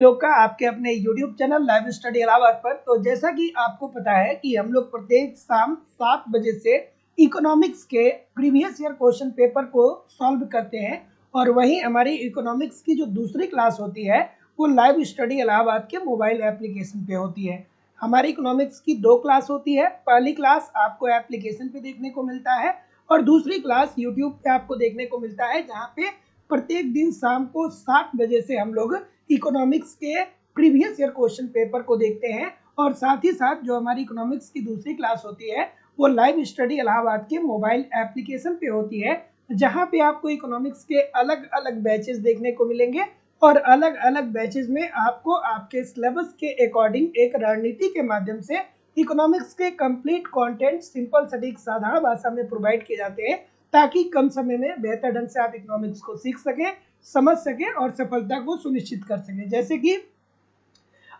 लोग का आपके अपने YouTube channel live study Allahabad पर। तो जैसा कि आपको पता है कि हम लोग प्रत्येक शाम 7 बजे से इकोनॉमिक्स के प्रीवियस ईयर क्वेश्चन पेपर को सॉल्व करते हैं और वहीं हमारी इकोनॉमिक्स की जो दूसरी क्लास होती है वो लाइव स्टडी इलाहाबाद के मोबाइल एप्लीकेशन पे होती है। हमारी इकोनॉमिक्स की 2 क्लास होती है। पहली क्लास आपको एप्लीकेशन पे देखने को मिलता है और दूसरी क्लास यूट्यूब पे आपको देखने को मिलता है, जहाँ पे प्रत्येक दिन शाम को 7 बजे से हम लोग इकोनॉमिक्स के प्रीवियस ईयर क्वेश्चन पेपर को देखते हैं। और साथ ही साथ जो हमारी इकोनॉमिक्स की दूसरी क्लास होती है वो लाइव स्टडी इलाहाबाद के मोबाइल एप्लीकेशन पे होती है, जहां पे आपको इकोनॉमिक्स के अलग अलग बैचेस देखने को मिलेंगे और अलग अलग बैचेस में आपको आपके सिलेबस के अकॉर्डिंग एक रणनीति के माध्यम से इकोनॉमिक्स के कंप्लीट कंटेंट सिंपल सटीक साधारण भाषा में प्रोवाइड किए जाते हैं, ताकि कम समय में बेहतर ढंग से आप इकोनॉमिक्स को सीख सकें, समझ सकें और सफलता को सुनिश्चित कर सकें। जैसे कि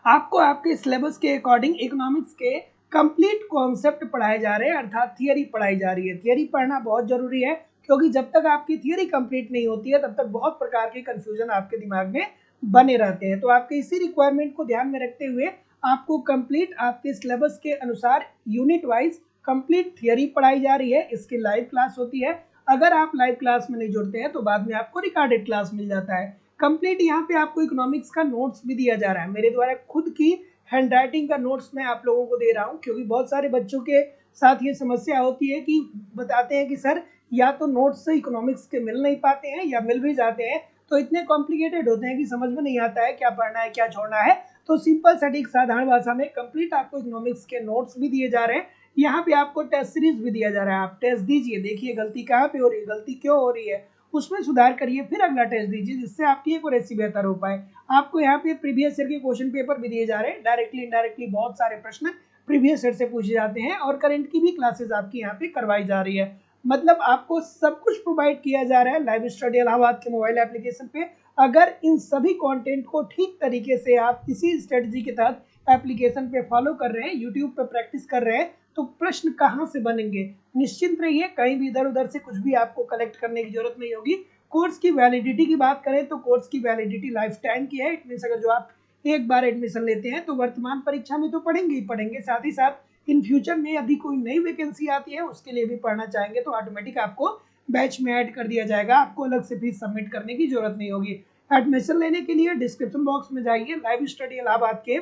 आपको आपके सिलेबस के अकॉर्डिंग इकोनॉमिक्स के कंप्लीट कॉन्सेप्ट पढ़ाए जा रहे हैं, अर्थात थियरी पढ़ाई जा रही है। थियरी पढ़ना बहुत जरूरी है, क्योंकि जब तक आपकी थियरी कंप्लीट नहीं होती है तब तक बहुत प्रकार के कंफ्यूजन आपके दिमाग में बने रहते हैं। तो आपके इसी रिक्वायरमेंट को ध्यान में रखते हुए आपको कंप्लीट आपके सिलेबस के अनुसार यूनिट वाइज कंप्लीट थियरी पढ़ाई जा रही है। इसकी लाइव क्लास होती है। अगर आप लाइव क्लास में नहीं जुड़ते हैं तो बाद में आपको रिकॉर्डेड क्लास मिल जाता है। कंप्लीट यहाँ पे आपको इकोनॉमिक्स का नोट्स भी दिया जा रहा है। मेरे द्वारा खुद की हैंड राइटिंग का नोट्स मैं आप लोगों को दे रहा हूँ, क्योंकि बहुत सारे बच्चों के साथ ये समस्या होती है कि बताते हैं कि सर या तो नोट्स इकोनॉमिक्स के मिल नहीं पाते हैं या मिल भी जाते हैं तो इतने कॉम्प्लिकेटेड होते हैं कि समझ में नहीं आता है क्या पढ़ना है क्या छोड़ना है। तो सिंपल सटीक साधारण भाषा में कंप्लीट आपको इकोनॉमिक्स के नोट्स भी दिए जा रहे हैं। यहाँ पे आपको टेस्ट सीरीज भी दिया जा रहा है। आप टेस्ट दीजिए, देखिए गलती कहाँ पे हो रही है, गलती क्यों हो रही है, उसमें सुधार करिए, फिर अगला टेस्ट दीजिए, जिससे आपकी एक्यूरेसी बेहतर हो पाए। आपको यहाँ पे प्रीवियस ईयर के क्वेश्चन पेपर भी दिए जा रहे हैं। डायरेक्टली इनडायरेक्टली बहुत सारे प्रश्न प्रीवियस ईयर से पूछे जाते हैं और करंट की भी क्लासेस आपकी यहाँ पे करवाई जा रही है। मतलब आपको सब कुछ प्रोवाइड किया जा रहा है लाइव स्टडी इलाहाबाद के मोबाइल एप्लीकेशन पे। अगर इन सभी कंटेंट को ठीक तरीके से आप इसी स्ट्रेटजी के तहत एप्लीकेशन पे फॉलो कर रहे हैं, यूट्यूब पे प्रैक्टिस कर रहे हैं, तो प्रश्न कहाँ से बनेंगे? निश्चिंत रहिए, कहीं भी इधर उधर से कुछ भी आपको कलेक्ट करने की जरूरत नहीं होगी। कोर्स की वैलिडिटी की बात करें तो कोर्स की वैलिडिटी लाइफ टाइम की है। इट मीन्स अगर जो आप एक बार एडमिशन लेते हैं तो वर्तमान परीक्षा में तो पढ़ेंगे ही पढ़ेंगे, साथ ही साथ इन फ्यूचर में यदि कोई नई वैकेंसी आती है उसके लिए भी पढ़ना चाहेंगे तो ऑटोमेटिक आपको बैच में ऐड कर दिया जाएगा। आपको अलग से फीस सबमिट करने की जरूरत नहीं होगी। एडमिशन लेने के लिए डिस्क्रिप्शन बॉक्स में जाइए, लाइव स्टडी इलाहाबाद के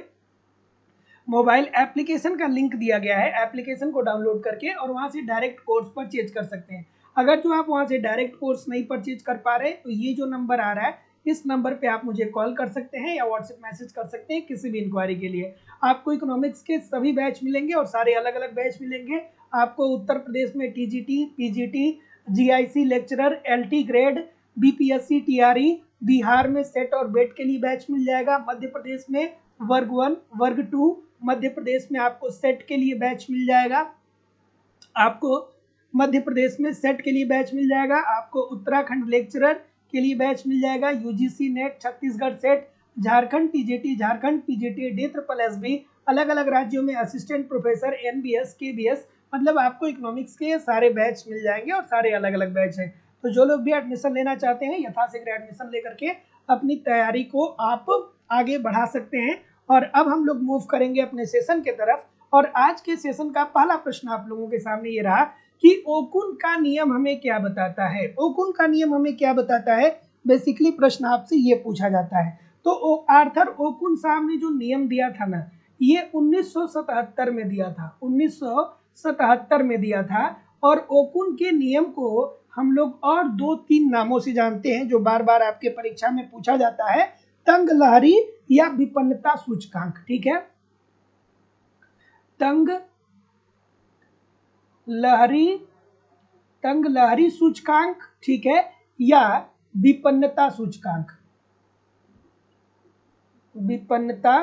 मोबाइल एप्लीकेशन का लिंक दिया गया है। एप्लीकेशन को डाउनलोड करके और वहां से डायरेक्ट कोर्स परचेज कर सकते हैं। अगर जो आप वहां से डायरेक्ट कोर्स नहीं परचेज कर पा रहे तो ये जो नंबर आ रहा है इस नंबर पे आप मुझे कॉल कर सकते हैं या व्हाट्सएप मैसेज कर सकते हैं किसी भी इंक्वायरी के लिए। आपको इकोनॉमिक्स के सभी बैच मिलेंगे और सारे अलग अलग बैच मिलेंगे। आपको उत्तर प्रदेश में TGT, PGT, GIC lecturer, LT grade, BPSC, TRE, Bihar में सेट और बेट के लिए बैच मिल जाएगा। मध्य प्रदेश में वर्ग 1, वर्ग 2, मध्य प्रदेश में आपको सेट के लिए बैच मिल जाएगा। आपको मध्य प्रदेश में सेट के लिए बैच मिल जाएगा। आपको उत्तराखंड लेक्चरर के लिए बैच मिल जाएगा। UGC net, Chhattisgarh set, Jharkhand TGT, Jharkhand PGT, DSSB, अलग अलग राज्यों में असिस्टेंट प्रोफेसर, एनबीएस, केबीएस, मतलब आपको इकोनॉमिक्स के सारे बैच मिल जाएंगे और सारे अलग अलग बैच हैं। तो जो लोग भी एडमिशन लेना चाहते हैं यथाशीघ्र एडमिशन लेकर के अपनी तैयारी को आप आगे बढ़ा सकते हैं। और अब हम लोग मूव करेंगे अपने सेशन के तरफ। और आज के सेशन का पहला प्रश्न आप लोगों के सामने ये रहा कि ओकुन का नियम हमें क्या बताता है। ओकुन का नियम हमें क्या बताता है, बेसिकली प्रश्न आपसे ये पूछा जाता है। तो आर्थर ओकुन साहब ने जो नियम दिया था ना, ये 1977 में दिया था, 1977 में दिया था। और ओकुन के नियम को हम लोग और 2-3 नामों से जानते हैं जो बार बार आपके परीक्षा में पूछा जाता है। तंग लहरी या विपन्नता सूचकांक, ठीक है, तंग लहरी सूचकांक, ठीक है, या विपन्नता सूचकांक, विपन्नता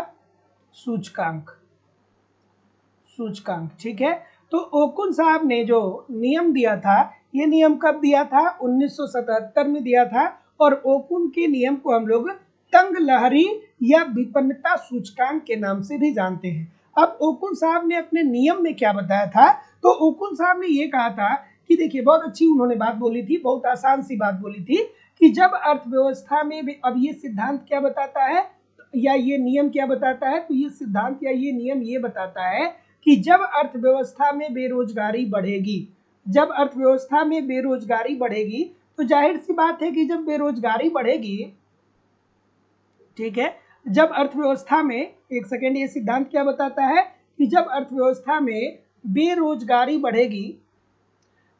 सूचकांक, ठीक है। तो ओकुन साहब ने जो नियम दिया था, ये नियम कब दिया था? 1977 में दिया था। और ओकुन के नियम को हम लोग तंग लहरी या विपन्नता सूचकांक के नाम से भी जानते हैं। अब ओकुन साहब ने अपने नियम में क्या बताया था? तो ओकुन साहब ने ये कहा था कि देखिए, बहुत अच्छी उन्होंने बात बोली थी, बहुत आसान सी बात बोली थी कि जब अर्थव्यवस्था में भी, अब ये सिद्धांत क्या बताता है? या ये नियम क्या बताता है, तो ये सिद्धांत या ये नियम ये बताता है कि जब अर्थव्यवस्था में बेरोजगारी बढ़ेगी, जब अर्थव्यवस्था में बेरोजगारी बढ़ेगी, तो जाहिर सी बात है कि जब बेरोजगारी बढ़ेगी, ठीक है, जब अर्थव्यवस्था में, एक सेकेंड, ये सिद्धांत क्या बताता है कि जब अर्थव्यवस्था में बेरोजगारी बढ़ेगी,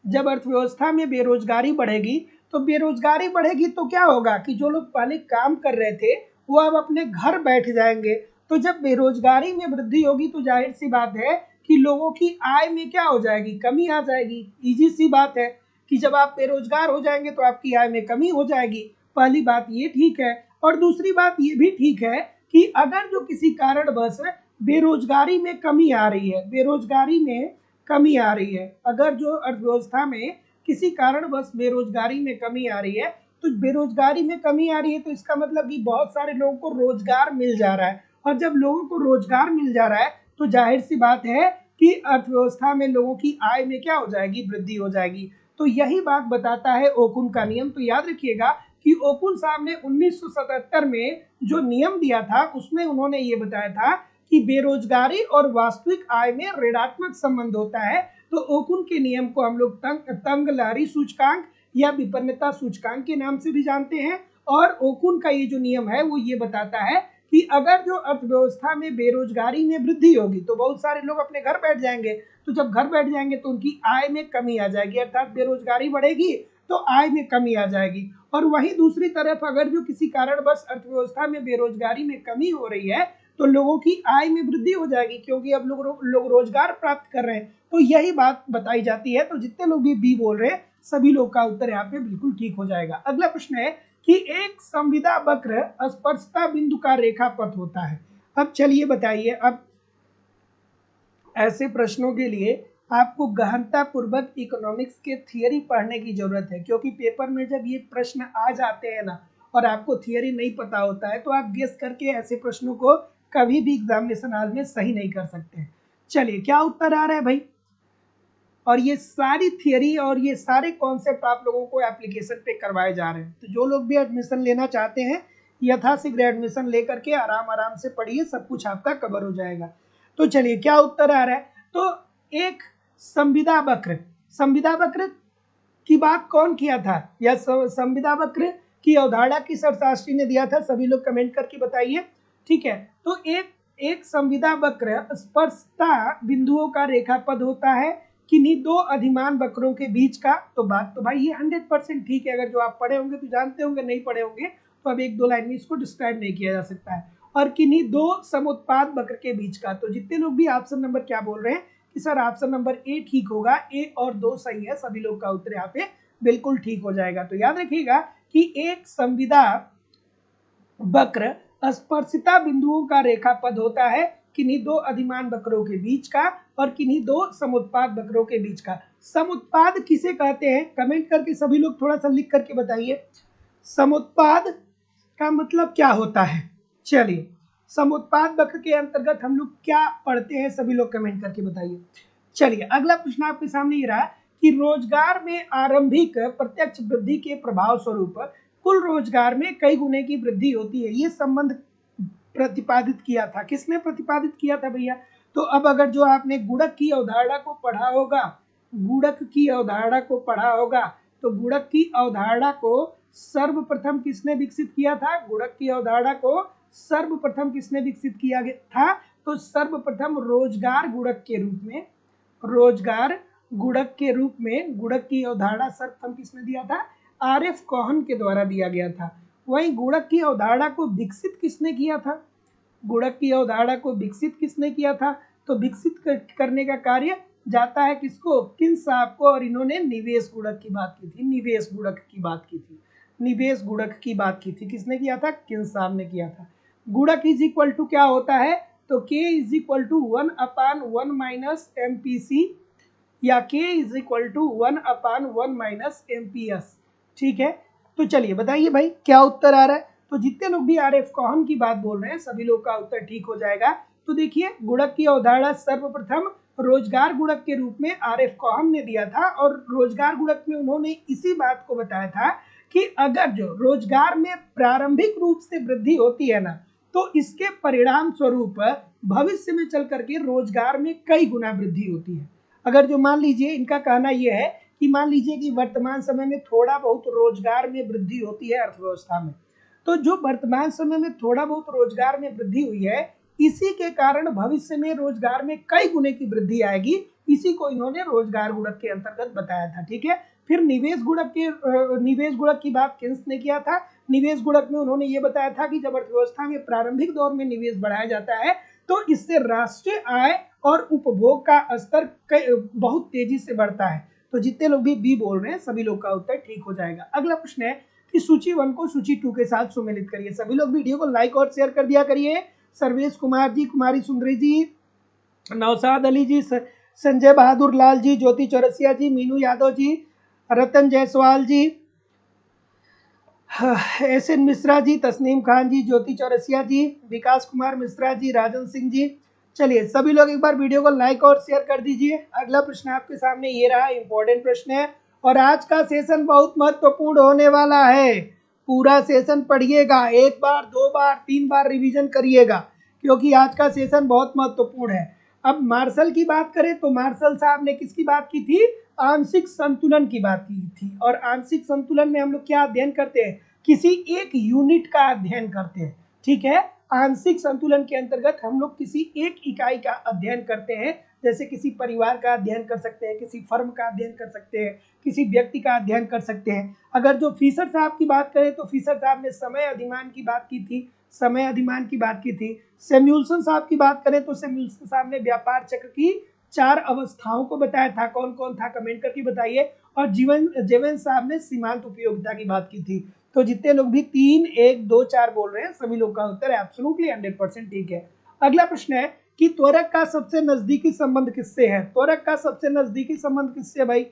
जब अर्थव्यवस्था में बेरोजगारी बढ़ेगी, तो बेरोजगारी बढ़ेगी तो क्या होगा कि जो लोग पहले काम कर रहे थे वो अब अपने घर बैठ जाएंगे। तो जब बेरोजगारी में वृद्धि होगी तो जाहिर सी बात है कि लोगों की आय में क्या हो जाएगी, कमी आ जाएगी। इजी सी बात है कि जब आप बेरोजगार हो जाएंगे तो आपकी आय में कमी हो जाएगी। पहली बात ये ठीक है, और दूसरी बात ये भी ठीक है कि अगर जो किसी कारणवश बेरोजगारी में कमी आ रही है, बेरोजगारी में कमी आ रही है, अगर जो अर्थव्यवस्था में किसी कारणवश बेरोजगारी में कमी आ रही है, तो बेरोजगारी में कमी आ रही है तो इसका मतलब कि बहुत सारे लोगों को रोजगार मिल जा रहा है, और जब लोगों को रोजगार मिल जा रहा है तो जाहिर सी बात है कि अर्थव्यवस्था में लोगों की आय में क्या हो जाएगी, वृद्धि हो जाएगी। तो यही बात बताता है ओकुन का नियम। तो याद रखिएगा कि ओकुन साहब ने 1977 में जो नियम दिया था उसमें उन्होंने ये बताया था कि बेरोजगारी और वास्तविक आय में ऋणात्मक संबंध होता है। तो ओकुन के नियम को हम लोग तंग लहरी सूचकांक या विपन्नता सूचकांक के नाम से भी जानते हैं। और ओकुन का ये जो नियम है वो ये बताता है कि अगर जो अर्थव्यवस्था में बेरोजगारी में वृद्धि होगी तो बहुत सारे लोग अपने घर बैठ जाएंगे, तो जब घर बैठ जाएंगे तो उनकी आय में कमी आ जाएगी, अर्थात बेरोजगारी बढ़ेगी तो आय में कमी आ जाएगी। और वहीं दूसरी तरफ अगर जो किसी कारणवश अर्थव्यवस्था में बेरोजगारी में कमी हो रही है तो लोगों की आय में वृद्धि हो जाएगी, क्योंकि अब लोग रोजगार प्राप्त कर रहे हैं। तो यही बात बताई जाती है। तो जितने लोग भी बी बोल रहे हैं सभी लोग का उत्तर यहाँ पे बिल्कुल ठीक हो जाएगा। अगला प्रश्न है कि एक संविदा वक्र स्पर्शता बिंदु का रेखापथ होता है। अब चलिए बताइए, अब ऐसे प्रश्नों के लिए आपको गहनता पूर्वक इकोनॉमिक्स के थियरी पढ़ने की जरूरत है, क्योंकि पेपर में जब ये प्रश्न आ जाते हैं ना और आपको थियरी नहीं पता होता है तो आप गेस करके ऐसे प्रश्नों को कभी भी एग्जामिनेशन हॉल में सही नहीं कर सकते। चलिए क्या उत्तर आ रहा है भाई, और ये सारी थियरी और ये सारे कॉन्सेप्ट आप लोगों को एप्लीकेशन पे करवाए जा रहे हैं। तो जो लोग भी एडमिशन लेना चाहते हैं यथाशीघ्र एडमिशन लेकर के आराम आराम से पढ़िए, सब कुछ आपका कवर हो जाएगा। तो चलिए क्या उत्तर आ रहा है, तो एक संविदा वक्र, संविदा वक्र की बात कौन किया था, या संविदा वक्र की अवधारणा किस अर्थशास्त्री ने दिया था, सभी लोग कमेंट करके बताइए। ठीक है, तो एक संविदा वक्र स्पर्शता बिंदुओं का रेखापद होता है किन्हीं दो अधिमान वक्रों के बीच का। तो बात तो भाई ये 100% ठीक है, अगर जो आप पढ़े होंगे तो जानते होंगे, नहीं पढ़े होंगे तो अब एक दो लाइन में इसको डिस्क्राइब नहीं किया जा सकता है। और किन्हीं दो समुत्पाद वक्र के बीच का। तो जितने लोग भी ऑप्शन नंबर क्या बोल रहे हैं कि सर ऑप्शन नंबर ए ठीक होगा, ए और दो सही है, सभी लोग का उत्तर यहाँ पे बिल्कुल ठीक हो जाएगा। तो याद रखिएगा कि एक संविदा वक्र स्पर्शिता बिंदुओं का रेखापद होता है किन्हीं दो अधिमान वक्रों के बीच का और किन्हीं दो समुत्पाद वक्रों के बीच का। समुत्पाद किसे कहते हैं, कमेंट करके सभी लोग थोड़ा सा लिख करके बताइए, समुत्पाद का मतलब क्या होता है। चलिए समुत्पाद वक्र के अंतर्गत हम लोग क्या पढ़ते हैं, सभी लोग कमेंट करके बताइए। चलिए अगला प्रश्न आपके सामने ये रहा कि रोजगार में आरंभिक प्रत्यक्ष वृद्धि के प्रभाव स्वरूप कुल रोजगार में कई गुने की वृद्धि होती है। ये संबंध प्रतिपादित किया था, किसने प्रतिपादित किया था भैया, तो अब अगर जो आपने गुणक की अवधारणा को पढ़ा होगा, गुणक की अवधारणा को पढ़ा होगा, तो गुणक की अवधारणा को सर्वप्रथम किसने विकसित किया था, गुणक की अवधारणा को सर्वप्रथम किसने विकसित किया था, तो सर्वप्रथम रोजगार गुणक के रूप में, रोजगार गुणक के रूप में गुणक की अवधारणा सर्वप्रथम किसने दिया था, आरएफ कोहन के द्वारा दिया गया था। वहीं गुणक की अवधारणा को विकसित किसने किया था, गुणक की अवधारणा को विकसित किसने किया था, तो विकसित करने का कार्य जाता है किसको, किन्स साहब को, और इन्होंने निवेश गुणक की बात की थी, निवेश गुणक की बात की थी, निवेश गुणक की बात की थी, किसने किया था, किन्स साहब ने किया था। गुणक इज इक्वल टू क्या होता है, तो k is equal to 1/1 minus MPC या k is equal to 1/1 minus MPS। ठीक है, तो चलिए बताइए भाई क्या उत्तर आ रहा है। तो जितने लोग भी आरएफ कोहन की बात बोल रहे हैं सभी लोग का उत्तर ठीक हो जाएगा। तो देखिए गुणक की अवधारणा सर्वप्रथम रोजगार गुणक के रूप में आरएफ कोहन ने दिया था, और रोजगार गुणक में उन्होंने इसी बात को बताया था कि अगर जो रोजगार में प्रारंभिक रूप से वृद्धि होती है ना, तो इसके परिणाम स्वरूप भविष्य में चल करके रोजगार में कई गुना वृद्धि होती है। अगर जो मान लीजिए इनका कहना यह है कि मान लीजिए कि वर्तमान समय में थोड़ा बहुत रोजगार में वृद्धि होती है अर्थव्यवस्था में, तो जो वर्तमान समय में थोड़ा बहुत रोजगार में वृद्धि हुई है, इसी के कारण भविष्य में रोजगार में कई गुने की वृद्धि आएगी। इसी को इन्होंने रोजगार गुणक के अंतर्गत बताया था। ठीक है, फिर निवेश गुणक की बात केंस ने किया था। निवेश गुणक में उन्होंने ये बताया था कि जब अर्थव्यवस्था में प्रारंभिक दौर में निवेश बढ़ाया जाता है तो इससे राष्ट्रीय आय और उपभोग का स्तर बहुत तेजी से बढ़ता है। तो जितने लोग भी बी बोल रहे हैं सभी लोग का उत्तर ठीक हो जाएगा। अगला प्रश्न है कि सूची 1 को सूची 2 के साथ सुमेलित करिए। सभी लोग वीडियो को लाइक और शेयर कर दिया करिए। सर्वेश कुमार जी, कुमारी सुंदरी जी, नौशाद अली जी, संजय बहादुर लाल जी, ज्योति चौरसिया जी, मीनू यादव जी, रतन जायसवाल जी, एस एन मिश्रा जी, तस्नीम खान जी, ज्योति चौरसिया जी, विकास कुमार मिश्रा जी, राजन सिंह जी। चलिए सभी लोग एक बार वीडियो को लाइक और शेयर कर दीजिए। अगला प्रश्न आपके सामने ये रहा, इंपॉर्टेंट प्रश्न है और आज का सेशन बहुत महत्वपूर्ण होने वाला है। पूरा सेशन पढ़िएगा, 1 बार 2 बार 3 बार रिवीजन करिएगा क्योंकि आज का सेशन बहुत महत्वपूर्ण है। अब मार्शल की बात करें तो मार्शल साहब ने किसकी बात की थी? आंशिक संतुलन की बात की थी। और आंशिक संतुलन में हम लोग क्या अध्ययन करते हैं? किसी एक यूनिट का अध्ययन करते हैं। ठीक है, आंशिक संतुलन के अंतर्गत हम लोग किसी एक इकाई का अध्ययन करते हैं। जैसे किसी परिवार का अध्ययन कर सकते हैं, किसी फर्म का अध्ययन कर सकते हैं, किसी व्यक्ति का अध्ययन कर सकते हैं। अगर जो फिशर साहब की बात करें तो फिशर साहब ने समय अधिमान की बात की थी, समय अधिमान की बात की थी। सैमुअल्सन साहब की बात करें तो सैमुअल्सन साहब ने व्यापार चक्र की 4 अवस्थाओं को बताया था। कौन कौन था कमेंट करके बताइए। और जेवन साहब ने सीमांत उपयोगिता की बात की थी। तो जितने लोग भी 3, 1, 2, 4 बोल रहे हैं सभी लोग का उत्तर एब्सोल्युटली 100% ठीक है। अगला प्रश्न है कि त्वरक का सबसे नजदीकी संबंध किससे है? त्वरक का सबसे नजदीकी संबंध किससे है भाई?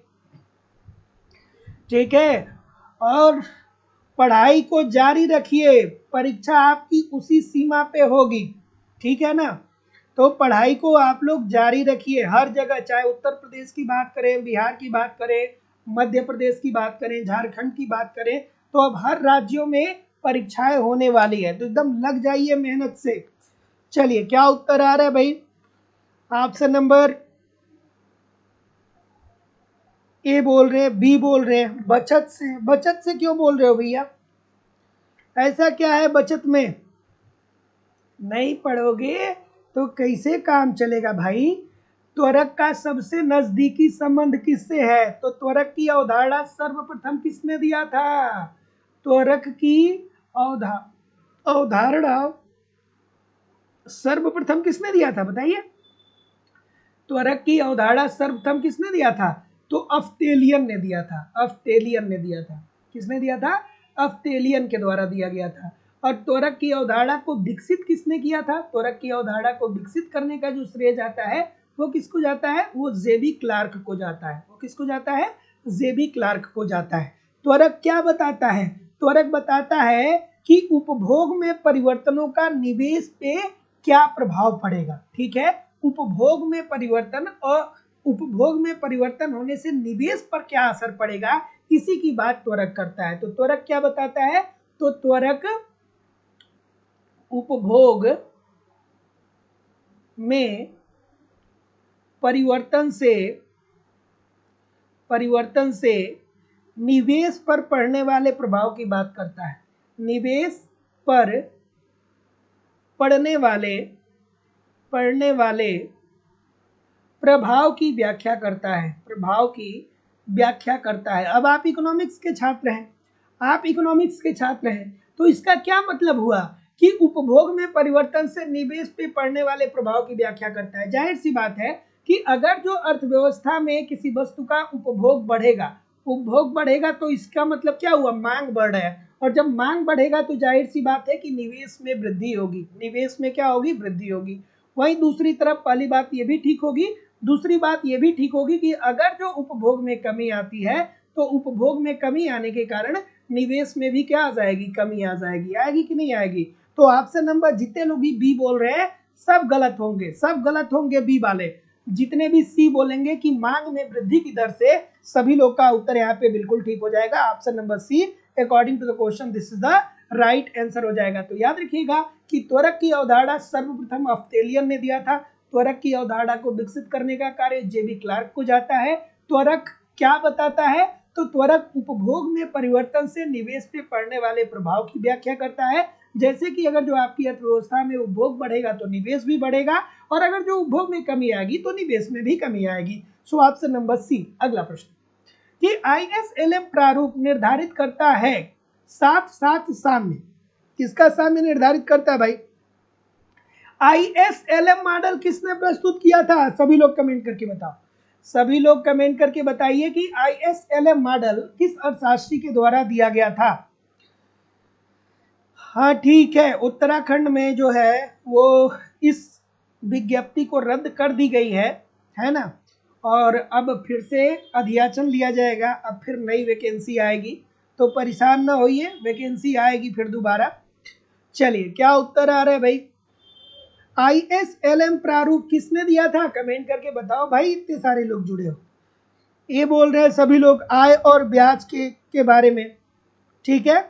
ठीक है, और पढ़ाई को जारी रखिए, परीक्षा आपकी उसी सीमा पे होगी। ठीक है ना, तो पढ़ाई को आप लोग जारी रखिए हर जगह, चाहे उत्तर प्रदेश की बात करें, बिहार की बात करें, मध्य प्रदेश की बात करें, झारखंड की बात करें, तो अब हर राज्यों में परीक्षाएं होने वाली है, तो एकदम लग जाइए मेहनत से। चलिए क्या उत्तर आ रहा है भाई? ऑप्शन नंबर ए बोल रहे हैं, बी बोल रहे हैं, बचत से। बचत से क्यों बोल रहे हो भैया? ऐसा क्या है बचत में? नहीं पढ़ोगे तो कैसे काम चलेगा भाई? त्वरक का सबसे नजदीकी संबंध किससे है? तो त्वरक की अवधारणा सर्वप्रथम किसने दिया था? त्वरक की अवधारणा सर्वप्रथम किसने दिया था बताइए? त्वरक की अवधारणा सर्वप्रथम किसने दिया था? तो अफ्तेलियन ने दिया था। अफ्तेलियन ने दिया था। किसने दिया था? अफ्तेलियन के द्वारा दिया गया था। और त्वरक की अवधारणा को विकसित किसने किया था? त्वरक की अवधारणा को विकसित करने का जो श्रेय जाता है वो किसको जाता है? वो जेबी क्लार्क को जाता है। वो किसको जाता है? जेबी क्लार्क को जाता है। त्वरक क्या बताता है? त्वरक बताता है कि उपभोग में परिवर्तनों का निवेश पे क्या प्रभाव पड़ेगा। ठीक है, उपभोग में परिवर्तन और उपभोग में परिवर्तन होने से निवेश पर क्या असर पड़ेगा, इसी की बात त्वरक करता है। तो त्वरक क्या बताता है? तो त्वरक उपभोग में परिवर्तन से निवेश पर पड़ने वाले प्रभाव की बात करता है। निवेश पर पड़ने वाले प्रभाव की व्याख्या करता है। प्रभाव की व्याख्या करता है। अब आप इकोनॉमिक्स के छात्र हैं, तो इसका क्या मतलब हुआ कि उपभोग में परिवर्तन से निवेश पे पड़ने वाले प्रभाव की व्याख्या करता है। जाहिर सी बात है कि अगर जो अर्थव्यवस्था में किसी वस्तु का उपभोग बढ़ेगा तो इसका मतलब क्या हुआ? मांग बढ़ रहा है। और जब मांग बढ़ेगा तो जाहिर सी बात है कि निवेश में वृद्धि होगी। निवेश में क्या होगी? वृद्धि होगी। वहीं दूसरी तरफ पहली बात ये भी ठीक होगी, दूसरी बात ये भी ठीक होगी कि अगर जो उपभोग में कमी आती है तो उपभोग में कमी आने के कारण निवेश में भी क्या आ जाएगी? कमी आ जाएगी। आएगी कि नहीं आएगी? तो ऑप्शन नंबर जितने लोग भी बी बोल रहे हैं सब गलत होंगे बी वाले। जितने भी सी बोलेंगे कि मांग में वृद्धि की दर से, सभी लोग का उत्तर यहाँ पे बिल्कुल ठीक हो जाएगा। Option number C, according to the question this is the right answer हो जाएगा। तो याद रखिएगा कि त्वरक की अवधारणा सर्वप्रथम ऑस्ट्रेलियन ने दिया था। त्वरक की अवधारणा को विकसित करने का कार्य जेबी क्लार्क को जाता है। त्वरक क्या बताता है? तो त्वरक उपभोग में परिवर्तन से निवेश पे पड़ने वाले प्रभाव की व्याख्या करता है। जैसे कि अगर जो आपकी अर्थव्यवस्था में उपभोग बढ़ेगा तो निवेश भी बढ़ेगा, और अगर जो उपभोग में कमी आएगी तो निवेश में भी कमी आएगी। So option number C. अगला प्रश्न कि ISLM प्रारूप निर्धारित करता है 7-7 साम्य। किसका साम्य निर्धारित करता है भाई? ISLM मॉडल किसने प्रस्तुत किया था? सभी लोग कमेंट करके बताओ। सभी लोग कमेंट करके बताइए कि ISLM मॉडल किस अर्थशास्त्री के द्वारा दिया गया था। हाँ ठीक है, उत्तराखंड में जो है वो इस विज्ञप्ति को रद्द कर दी गई है ना, और अब फिर से अध्याचन लिया जाएगा। अब फिर नई वैकेंसी आएगी, तो परेशान ना होइए, वैकेंसी आएगी फिर दोबारा। चलिए, क्या उत्तर आ रहा है भाई? ISLM प्रारूप किसने दिया था? कमेंट करके बताओ भाई, इतने सारे लोग जुड़े हो। ये बोल रहे हैं सभी लोग आय और ब्याज के बारे में, ठीक है।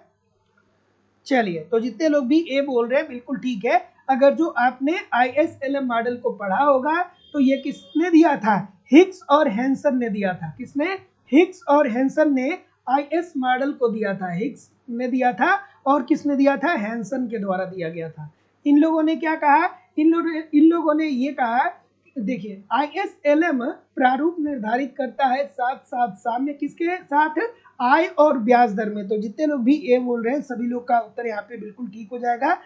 चलिए, तो जितने लोग भी ए बोल रहे हैं बिल्कुल ठीक है। अगर जो आपने ISLM मॉडल को पढ़ा होगा तो ये किसने दिया था? हिग्स और हैंसन ने दिया था। किसने? हिग्स और हैंसन ने IS मॉडल को दिया था। हिग्स ने दिया था और किसने दिया था? हैंसन के द्वारा दिया गया था। इन लोगों ने क्या कहा? इन लोगों ने ये कहा, देखिए ISLM प्रारूप निर्धारित करता है 7-7 साम्य किसके साथ? आय और ब्याज दर में। तो जितने लोग भी ए बोल रहे हैं सभी लोग का उत्तर यहाँ पे बिल्कुल ठीक हो जाएगा।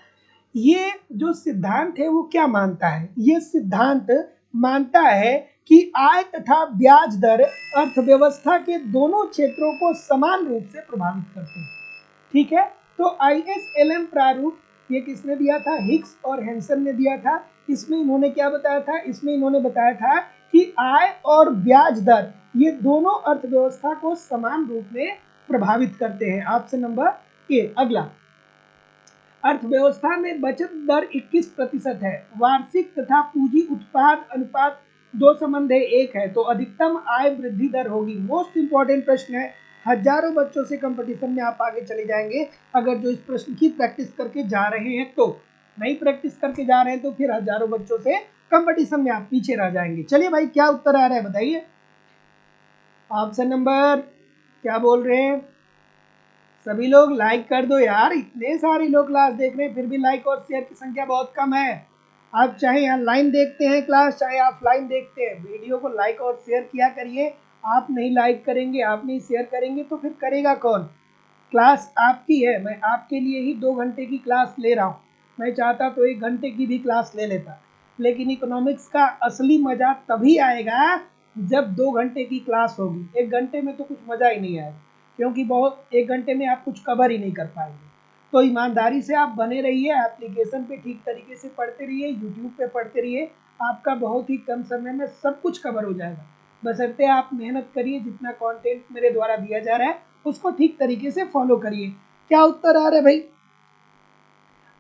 ये जो सिद्धांत है वो क्या मानता है? ये सिद्धांत मानता है कि आय तथा ब्याज दर अर्थव्यवस्था के दोनों क्षेत्रों को समान रूप से प्रभावित करते हैं, ठीक है। तो ISLM प्रारूप ये किसने दिया था? हिग्स और हैंसन ने दिया था। इसमें इन्होंने क्या बताया था? इसमें इन्होंने बताया था कि आय और ब्याज दर ये दोनों अर्थव्यवस्था को समान रूप में प्रभावित करते हैं। Option number A. अगला, अर्थव्यवस्था में बचत दर 21% है। वार्षिक तथा पूंजी उत्पाद अनुपात दो संबंध एक है, तो अधिकतम आय वृद्धि दर होगी। मोस्ट इंपॉर्टेंट प्रश्न है, हजारों बच्चों से कंपटीशन में आप आगे चले जाएंगे अगर जो इस प्रश्न की प्रैक्टिस करके जा रहे हैं। तो नहीं प्रैक्टिस करके जा रहे हैं तो फिर हजारों बच्चों से कंपटीशन में आप पीछे रह जाएंगे। चलिए भाई, क्या उत्तर आ रहा है बताइए। ऑप्शन नंबर क्या बोल रहे हैं? सभी लोग लाइक कर दो यार, इतने सारे लोग क्लास देख रहे हैं फिर भी लाइक और शेयर की संख्या बहुत कम है। आप चाहे ऑनलाइन देखते हैं क्लास, चाहे ऑफलाइन देखते हैं, वीडियो को लाइक और शेयर किया करिए। आप नहीं लाइक करेंगे, आप नहीं शेयर करेंगे तो फिर करेगा कौन? क्लास आपकी है, मैं आपके लिए ही 2 घंटे की क्लास ले रहा हूँ। मैं चाहता तो 1 घंटे की भी क्लास ले लेता, लेकिन इकोनॉमिक्स का असली मजा तभी आएगा जब 2 घंटे की क्लास होगी। 1 घंटे में तो कुछ मजा ही नहीं आएगा, क्योंकि बहुत 1 घंटे में आप कुछ कवर ही नहीं कर पाएंगे। तो ईमानदारी से आप बने रहिए, एप्लीकेशन पे ठीक तरीके से पढ़ते रहिए, यूट्यूब पे पढ़ते रहिए, आपका बहुत ही कम समय में सब कुछ कवर हो जाएगा। बशर्ते आप मेहनत करिए, जितना कंटेंट मेरे द्वारा दिया जा रहा है उसको ठीक तरीके से फॉलो करिए। क्या उत्तर आ रहा है भाई?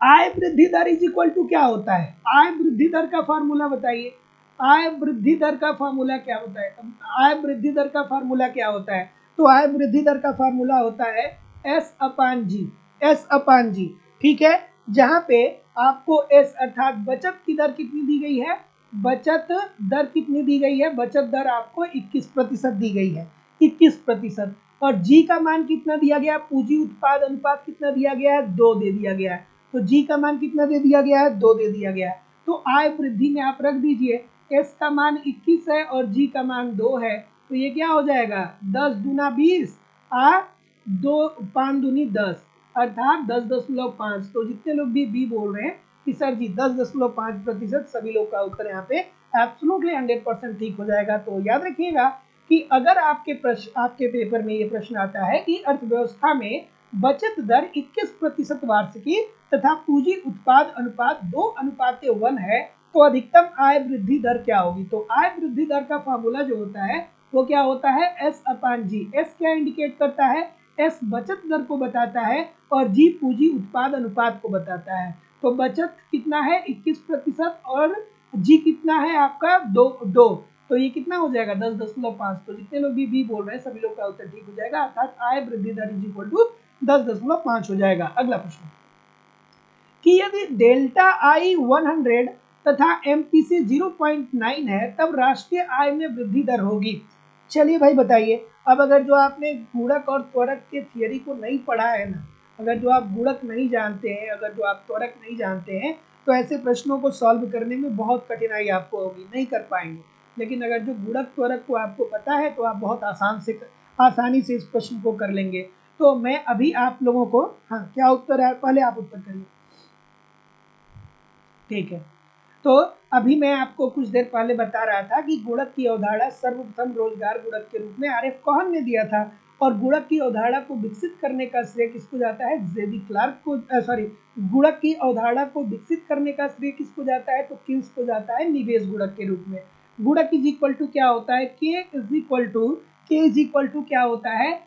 आय वृद्धि दर इज इक्वल टू क्या होता है? आय वृद्धि दर का फार्मूला बताइए। आय वृद्धि दर का फार्मूला क्या होता है? आय वृद्धि दर का फार्मूला क्या होता है? तो आय वृद्धि दर का फार्मूला होता है S अपान जी। S अपान जी, ठीक है। जहां पे आपको S अर्थात बचत की दर कितनी दी गई है? बचत दर कितनी दी गई है? बचत दर आपको 21% दी गई है, 21%। और जी का मान कितना दिया गया? पूंजी उत्पाद अनुपात कितना दिया गया है? 2 दे दिया गया है। तो जी का मान कितना दे दिया गया है? 2 दे दिया गया है। तो आय वृद्धि में आप रख दीजिए, एस का मान 21 है और जी का मान 2 है, तो ये क्या हो जाएगा? 10 दूना 20 आ 2 5 दूनी 10 अर्थात 10.5। तो जितने लोग भी बी बोल रहे हैं कि सर जी 10.5%, सभी लोग का उत्तर यहाँ पे एब्सोल्युटली 100% ठीक हो जाएगा। तो याद रखिएगा कि अगर आपके पेपर में ये प्रश्न आता है कि अर्थव्यवस्था में बचत दर 21% वार्षिकी तथा पूंजी उत्पाद अनुपात 2:1 है, तो अधिकतम आय वृद्धि दर क्या होगी? तो आय वृद्धि दर का फार्मूला जो होता है वो क्या होता है? S अपान जी। S क्या इंडिकेट करता है? S बचत दर को बताता है और जी पूंजी उत्पाद अनुपात को बताता है। तो बचत कितना है? 21% और जी कितना है आपका? 2। तो ये कितना हो जाएगा? 10.5। तो जितने लोग भी बोल रहे हैं सभी लोग का उत्तर ठीक हो जाएगा, अर्थात आय वृद्धि दर इज इक्वल टू 10.5 हो जाएगा। अगला प्रश्न कि यदि डेल्टा आई 100 तथा एमपीसी 0.9 है तब राष्ट्रीय आय में वृद्धि दर होगी। चलिए भाई बताइए। अब अगर जो आपने गुणक और त्वरक के थियरी को नहीं पढ़ा है ना, अगर जो आप गुणक नहीं जानते हैं, अगर जो आप त्वरक नहीं जानते हैं, तो ऐसे प्रश्नों को सॉल्व करने में बहुत कठिनाई आपको होगी, नहीं कर पाएंगे। लेकिन अगर जो गुणक त्वरक को आपको पता है तो आप बहुत आसानी से इस प्रश्न को कर लेंगे। तो मैं अभी आप लोगों को, हाँ क्या उत्तर है, पहले आप उत्तर करिए। ठीक है, तो अभी मैं आपको कुछ देर पहले बता रहा था कि गुणक की अवधारणा सर्वप्रथम रोजगार गुणक के रूप में आरएफ कोहन ने दिया था, और गुणक की अवधारणा को विकसित करने का श्रेय किसको जाता है, जेबी क्लार्क को, सॉरी, गुणक की अवधारणा को विकसित करने का श्रेय किसको जाता है, तो किन्स को जाता है निवेश गुणक के रूप में। गुणक इज इक्वल टू क्या होता है, के इज इक्वल टू क्या होता है,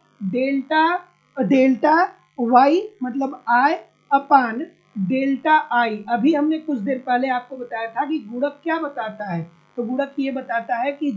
डेल्टा वाई मतलब आय अपान डेल्टा आई। अभी हमने कुछ देर पहले आपको बताया था कि गुणक क्या बताता है, तो गुणक ये बताता है कि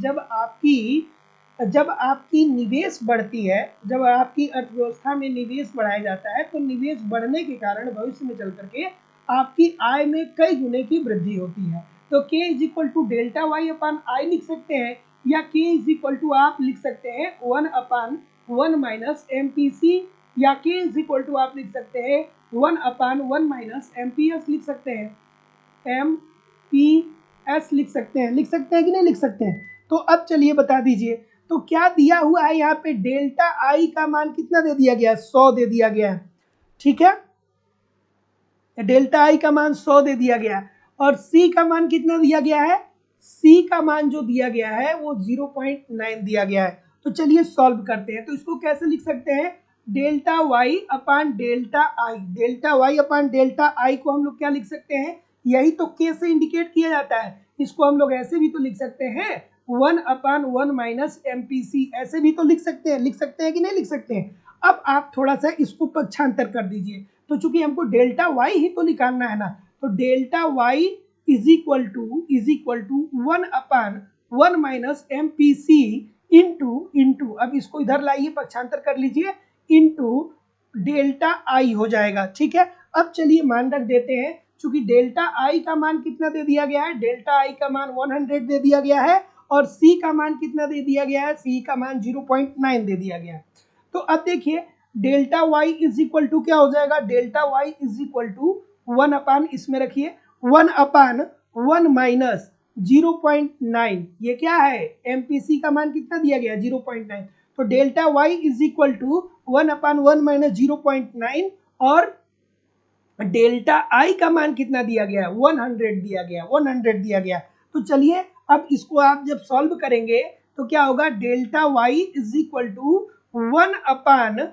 जब आपकी निवेश बढ़ती है, जब आपकी अर्थव्यवस्था में निवेश बढ़ाया जाता है, तो निवेश बढ़ने के कारण भविष्य में चल करके आपकी आय में कई गुने की वृद्धि होती है। तो k is equal to delta Y upon I लिख सकते हैं, या k इज इक्वल टू आप लिख सकते हैं 1/1 माइनस एमपीसी, या k इज इक्वल टू आप लिख सकते हैं 1/1 माइनस एमपीएस लिख सकते हैं, एमपीएस लिख सकते हैं कि नहीं लिख सकते हैं। तो अब चलिए बता दीजिए, तो क्या दिया हुआ है यहाँ पे, डेल्टा आई का मान कितना दे दिया गया है, 100 दे दिया गया है। ठीक है, डेल्टा आई का मान 100 दे दिया गया है, और सी का मान कितना दिया गया है, सी का मान जो दिया गया है वो 0.9 दिया गया है। तो चलिए सॉल्व करते हैं। तो इसको कैसे लिख सकते हैं, delta Y upon delta I, delta Y upon delta I को हम लोग क्या लिख सकते हैं, यही तो के से इंडिकेट किया जाता है। इसको हम लोग ऐसे भी तो लिख सकते हैं 1/1 माइनस एमपीसी, ऐसे भी तो लिख सकते हैं कि नहीं लिख सकते हैं। अब आप थोड़ा सा इसको पक्षांतर कर दीजिए। तो चूंकि हमको डेल्टा वाई ही तो निकालना है ना, तो delta Y is equal to 1/1 minus MPC into अब इसको इधर लाइए, पक्षांतर कर लीजिए, इंटू डेल्टा आई हो जाएगा। ठीक है, अब चलिए मान रख देते हैं, चूंकि डेल्टा आई का मान कितना दे दिया गया है, डेल्टा आई का मान 100 दे दिया गया है, और सी का मान कितना दे दिया गया है, सी का मान 0.9 दे दिया गया है। तो अब देखिए delta Y is equal to क्या हो जाएगा, delta Y is equal to 1/, इसमें रखिए 1/1 माइनस 0.9, ये क्या है, एमपीसी का मान कितना दिया गया 0.9, तो delta Y is equal to 1/1 minus 0.9, और डेल्टा आई का मान कितना दिया गया, 100 दिया गया, 100 दिया गया। तो चलिए अब इसको आप जब सॉल्व करेंगे तो क्या होगा, delta Y is equal to 1/1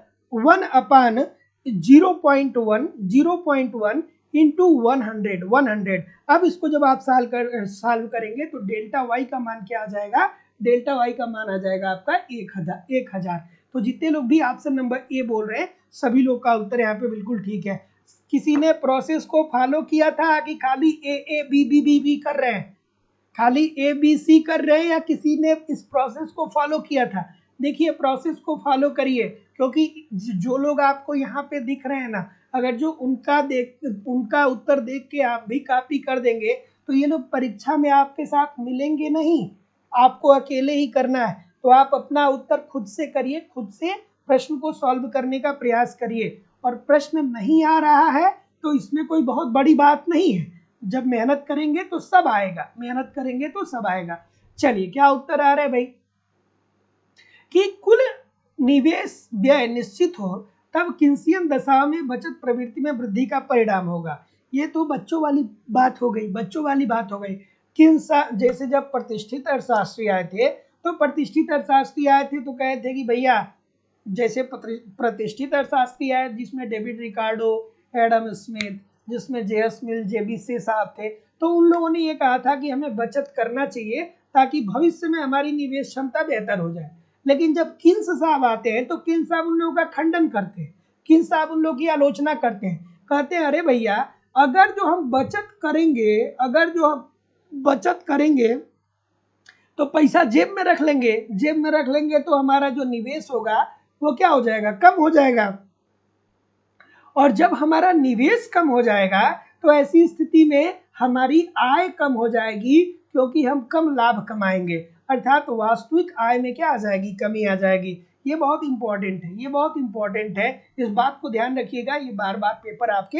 0.1 into 100। अब इसको जब आप सॉल्व करेंगे तो डेल्टा वाई का मान क्या आ जाएगा, डेल्टा वाई का मान आ जाएगा आपका 1000। तो जितने लोग भी ऑप्शन नंबर ए बोल रहे हैं, सभी लोग का उत्तर यहाँ पे बिल्कुल ठीक है। किसी ने प्रोसेस को फॉलो किया था कि खाली A B B B B कर रहे हैं, खाली ए बी सी कर रहे हैं, या किसी ने इस प्रोसेस को फॉलो किया था। देखिए प्रोसेस को फॉलो करिए, क्योंकि जो लोग आपको यहाँ पे दिख रहे हैं ना, अगर जो उनका उत्तर देख के आप भी कॉपी कर देंगे तो ये लोग परीक्षा में आपके साथ मिलेंगे नहीं, आपको अकेले ही करना है। तो आप अपना उत्तर खुद से करिए, खुद से प्रश्न को सॉल्व करने का प्रयास करिए, और प्रश्न नहीं आ रहा है तो इसमें कोई बहुत बड़ी बात नहीं है, जब मेहनत करेंगे तो सब आएगा, मेहनत करेंगे तो सब आएगा। चलिए क्या उत्तर आ रहा है भाई, कि कुल निवेश व्यय निश्चित हो तब किन्सियन दशा में बचत प्रवृत्ति में वृद्धि का परिणाम होगा। ये तो बच्चों वाली बात हो गई, जैसे जब प्रतिष्ठित अर्थशास्त्री आए थे, तो प्रतिष्ठित अर्थशास्त्री आए थे तो कहे थे कि भैया, जैसे प्रतिष्ठित अर्थशास्त्री आए जिसमें डेविड रिकार्डो, एडम स्मिथ, जिसमें जेएस मिल, जेबी से साहब थे, तो उन लोगों ने ये कहा था कि हमें बचत करना चाहिए ताकि भविष्य में हमारी निवेश क्षमता बेहतर हो जाए। लेकिन जब किन्स साहब आते हैं तो किन्स साहब उन लोगों का खंडन करते हैं, किन्स साहब उन लोगों की आलोचना करते हैं, कहते हैं अरे भैया, अगर जो हम बचत करेंगे तो पैसा जेब में रख लेंगे तो हमारा जो निवेश होगा वो क्या हो जाएगा, कम हो जाएगा। और जब हमारा निवेश कम हो जाएगा तो ऐसी स्थिति में हमारी आय कम हो जाएगी, क्योंकि हम कम लाभ कमाएंगे, अर्थात वास्तविक आय में क्या आ जाएगी, कमी आ जाएगी। ये बहुत इंपॉर्टेंट है, ये बहुत इंपॉर्टेंट है, इस बात को ध्यान रखिएगा। ये बार बार पेपर आपके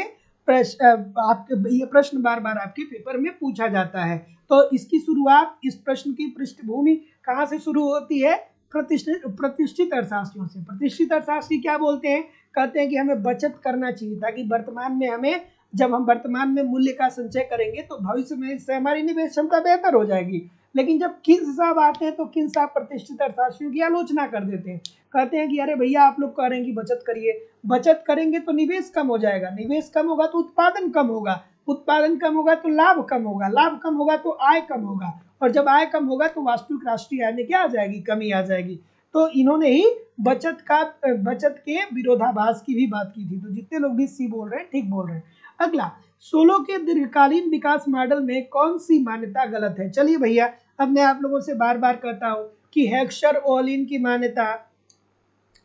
ये प्रश्न बार बार आपके पेपर में पूछा जाता है। तो इसकी शुरुआत, इस प्रश्न की पृष्ठभूमि कहाँ से शुरू होती है, प्रतिष्ठित अर्थशास्त्रियों से। प्रतिष्ठित अर्थशास्त्री क्या बोलते हैं, कहते हैं कि हमें बचत करना चाहिए, ताकि वर्तमान में हमें, जब हम वर्तमान में मूल्य का संचय करेंगे तो भविष्य में इससे हमारी निवेश क्षमता बेहतर हो जाएगी। लेकिन जब किन्स साहब आते हैं तो किन्स साहब प्रतिष्ठित अर्थशास्त्रियों की आलोचना कर देते हैं, कहते हैं कि अरे भैया आप लोग कह रहे हैं कि बचत करिए, बचत करेंगे तो निवेश कम हो जाएगा, निवेश कम होगा तो उत्पादन कम होगा, उत्पादन कम होगा तो लाभ कम होगा, लाभ कम होगा तो आय कम होगा, और जब आय कम होगा तो वास्तविक राष्ट्रीय आय में क्या आ जाएगी, कमी आ जाएगी। तो इन्होंने ही बचत के विरोधाभास की भी बात की थी। तो जितने लोग भी सी बोल रहे हैं ठीक बोल रहे हैं। अगला, सोलो के दीर्घकालीन विकास मॉडल में कौन सी मान्यता गलत है। चलिए भैया, अब मैं आप लोगों से बार बार कहता हूं कि हेक्सर ओलिन की मान्यता,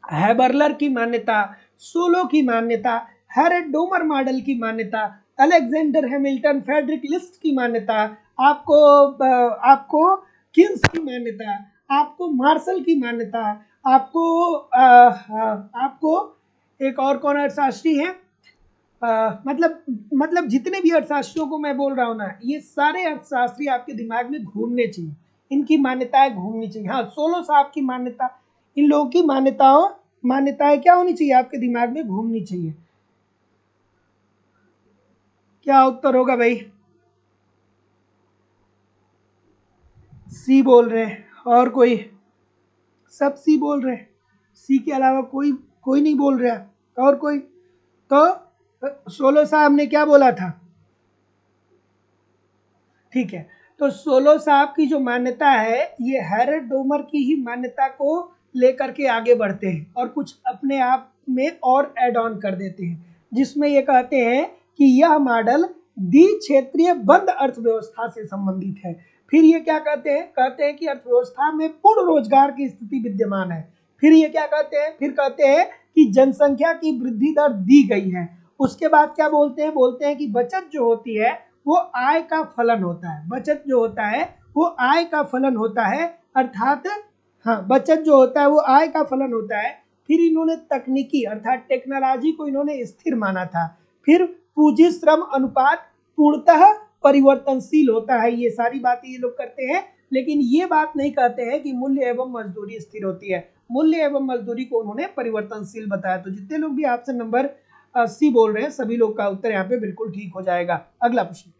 हैबरलर की मान्यता, सोलो की मान्यता, हैरेड डोमर मॉडल की मान्यता, अलेक्जेंडर हैमिल्टन फ्रेडरिक लिस्ट की मान्यता, आपको किन्स की मान्यता, आपको मार्शल की मान्यता, आपको एक और कौन अर्थशास्त्री है, मतलब जितने भी अर्थशास्त्रियों को मैं बोल रहा हूँ ना, ये सारे अर्थशास्त्री आपके दिमाग में घूमने चाहिए, इनकी मान्यताएं घूमनी चाहिए। हाँ, सोलो साहब की मान्यता, इन लोगों की मान्यताएं क्या होनी चाहिए, आपके दिमाग में घूमनी चाहिए। क्या उत्तर होगा भाई, सी बोल रहे हैं, और कोई, सब सी बोल रहे हैं, सी के अलावा कोई नहीं बोल रहा, और कोई। तो सोलो साहब ने क्या बोला था, ठीक है, तो सोलो साहब की जो मान्यता है ये हैरेड डोमर की ही मान्यता को लेकर के आगे बढ़ते हैं और कुछ अपने आप में और ऐड ऑन कर देते हैं, जिसमें ये कहते हैं कि यह मॉडल द्विक्षेत्रीय बंद अर्थव्यवस्था से संबंधित है। फिर ये क्या कहते हैं कि अर्थव्यवस्था में पूर्ण रोजगार की स्थिति विद्यमान है। फिर ये क्या कहते हैं, फिर कहते हैं कि जनसंख्या की वृद्धि दर दी गई है। उसके बाद क्या बोलते हैं कि बचत जो होती है वो आय का फलन होता है, बचत जो होता है वो आय का फलन होता है, अर्थात हाँ, बचत जो होता है वो आय का फलन होता है। फिर इन्होंने तकनीकी अर्थात टेक्नोलॉजी को इन्होंने स्थिर माना था। फिर पूंजी श्रम अनुपात पूर्णतः परिवर्तनशील होता है। ये सारी बातें ये लोग करते हैं, लेकिन ये बात नहीं कहते हैं कि मूल्य एवं मजदूरी स्थिर होती है। मूल्य एवं मजदूरी को उन्होंने परिवर्तनशील बताया। तो जितने लोग भी आपसे नंबर सी बोल रहे हैं सभी लोग का उत्तर यहाँ पे बिल्कुल ठीक हो जाएगा। अगला प्रश्न,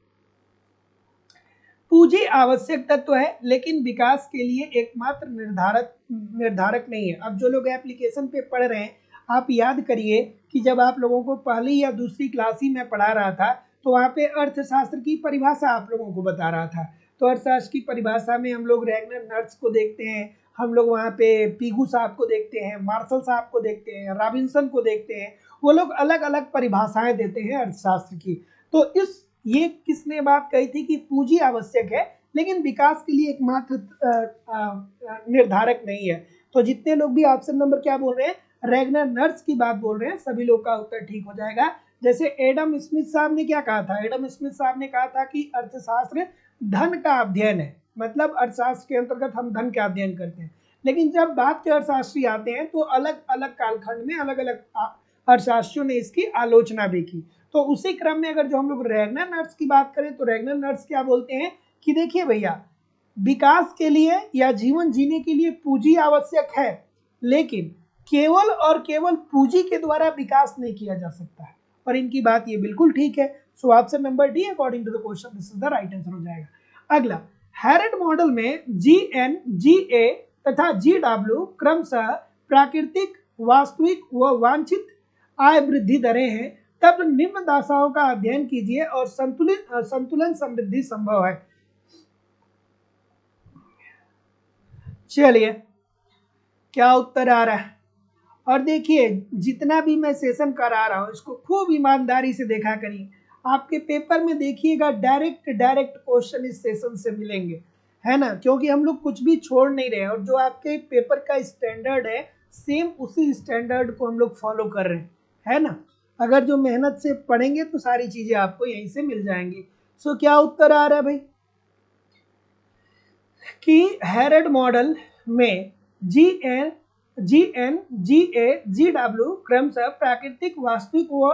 पूंजी आवश्यक तत्व है लेकिन विकास के लिए एकमात्र निर्धारक नहीं है। अब जो लोग एप्लीकेशन पे पढ़ रहे हैं, आप याद करिए कि जब आप लोगों को पहली या दूसरी क्लास ही में पढ़ा रहा था तो वहाँ पे अर्थशास्त्र की परिभाषा आप लोगों को बता रहा था। तो अर्थशास्त्र की परिभाषा में हम लोग रैगनर नर्स को देखते हैं, हम लोग वहाँ पे पीगू साहब को देखते हैं, मार्शल साहब को देखते हैं, रॉबिन्सन को देखते हैं। वो लोग अलग अलग परिभाषाएं देते हैं अर्थशास्त्र की। तो ये किसने बात कही थी कि पूंजी आवश्यक है लेकिन विकास के लिए एकमात्र निर्धारक नहीं है। तो जितने लोग भी ऑप्शन नंबर क्या बोल रहे हैं, रैगनर नर्स की बात बोल रहे हैं, सभी लोग का उत्तर ठीक हो जाएगा। जैसे एडम स्मिथ साहब ने क्या कहा था, एडम स्मिथ साहब ने कहा था कि अर्थशास्त्र धन का अध्ययन है, मतलब अर्थशास्त्र के अंतर्गत हम धन का अध्ययन करते हैं। लेकिन जब बात के अर्थशास्त्री आते हैं तो अलग अलग कालखंड में अलग अलग अर्थशास्त्रियों ने इसकी आलोचना भी की। तो उसी क्रम में अगर जो हम लोग रैगनर नर्स की बात करें तो रैगनर नर्स क्या बोलते हैं कि देखिए भैया, विकास के लिए या जीवन जीने के लिए पूंजी आवश्यक है, लेकिन केवल और केवल पूंजी के द्वारा विकास नहीं किया जा सकता है। और इनकी बात ये बिल्कुल ठीक है। So option number D according to the question this is the right answer हो जाएगा। अगला, हैरेड मॉडल में GN, GA तथा GW क्रमशः प्राकृतिक, वास्तविक व वांछित आय वृद्धि दरें हैं, तब निम्न दशाओं का अध्ययन कीजिए और संतुलन समृद्धि संभव है। चलिए, क्या उत्तर आ रहा है, और देखिए जितना भी मैं सेशन करा रहा हूं इसको खूब ईमानदारी से देखा करिए। आपके पेपर में देखिएगा डायरेक्ट क्वेश्चन इस सेशन से मिलेंगे, है ना, क्योंकि हम लोग कुछ भी छोड़ नहीं रहे हैं और जो आपके पेपर का स्टैंडर्ड है सेम उसी स्टैंडर्ड को हम लोग फॉलो कर रहे हैं, है ना। अगर जो मेहनत से पढ़ेंगे तो सारी चीजें आपको यहीं से मिल जाएंगी। सो क्या उत्तर आ रहा है भाई कि हेरड मॉडल में जी.एन., क्रमशः प्राकृतिक, वास्तविक व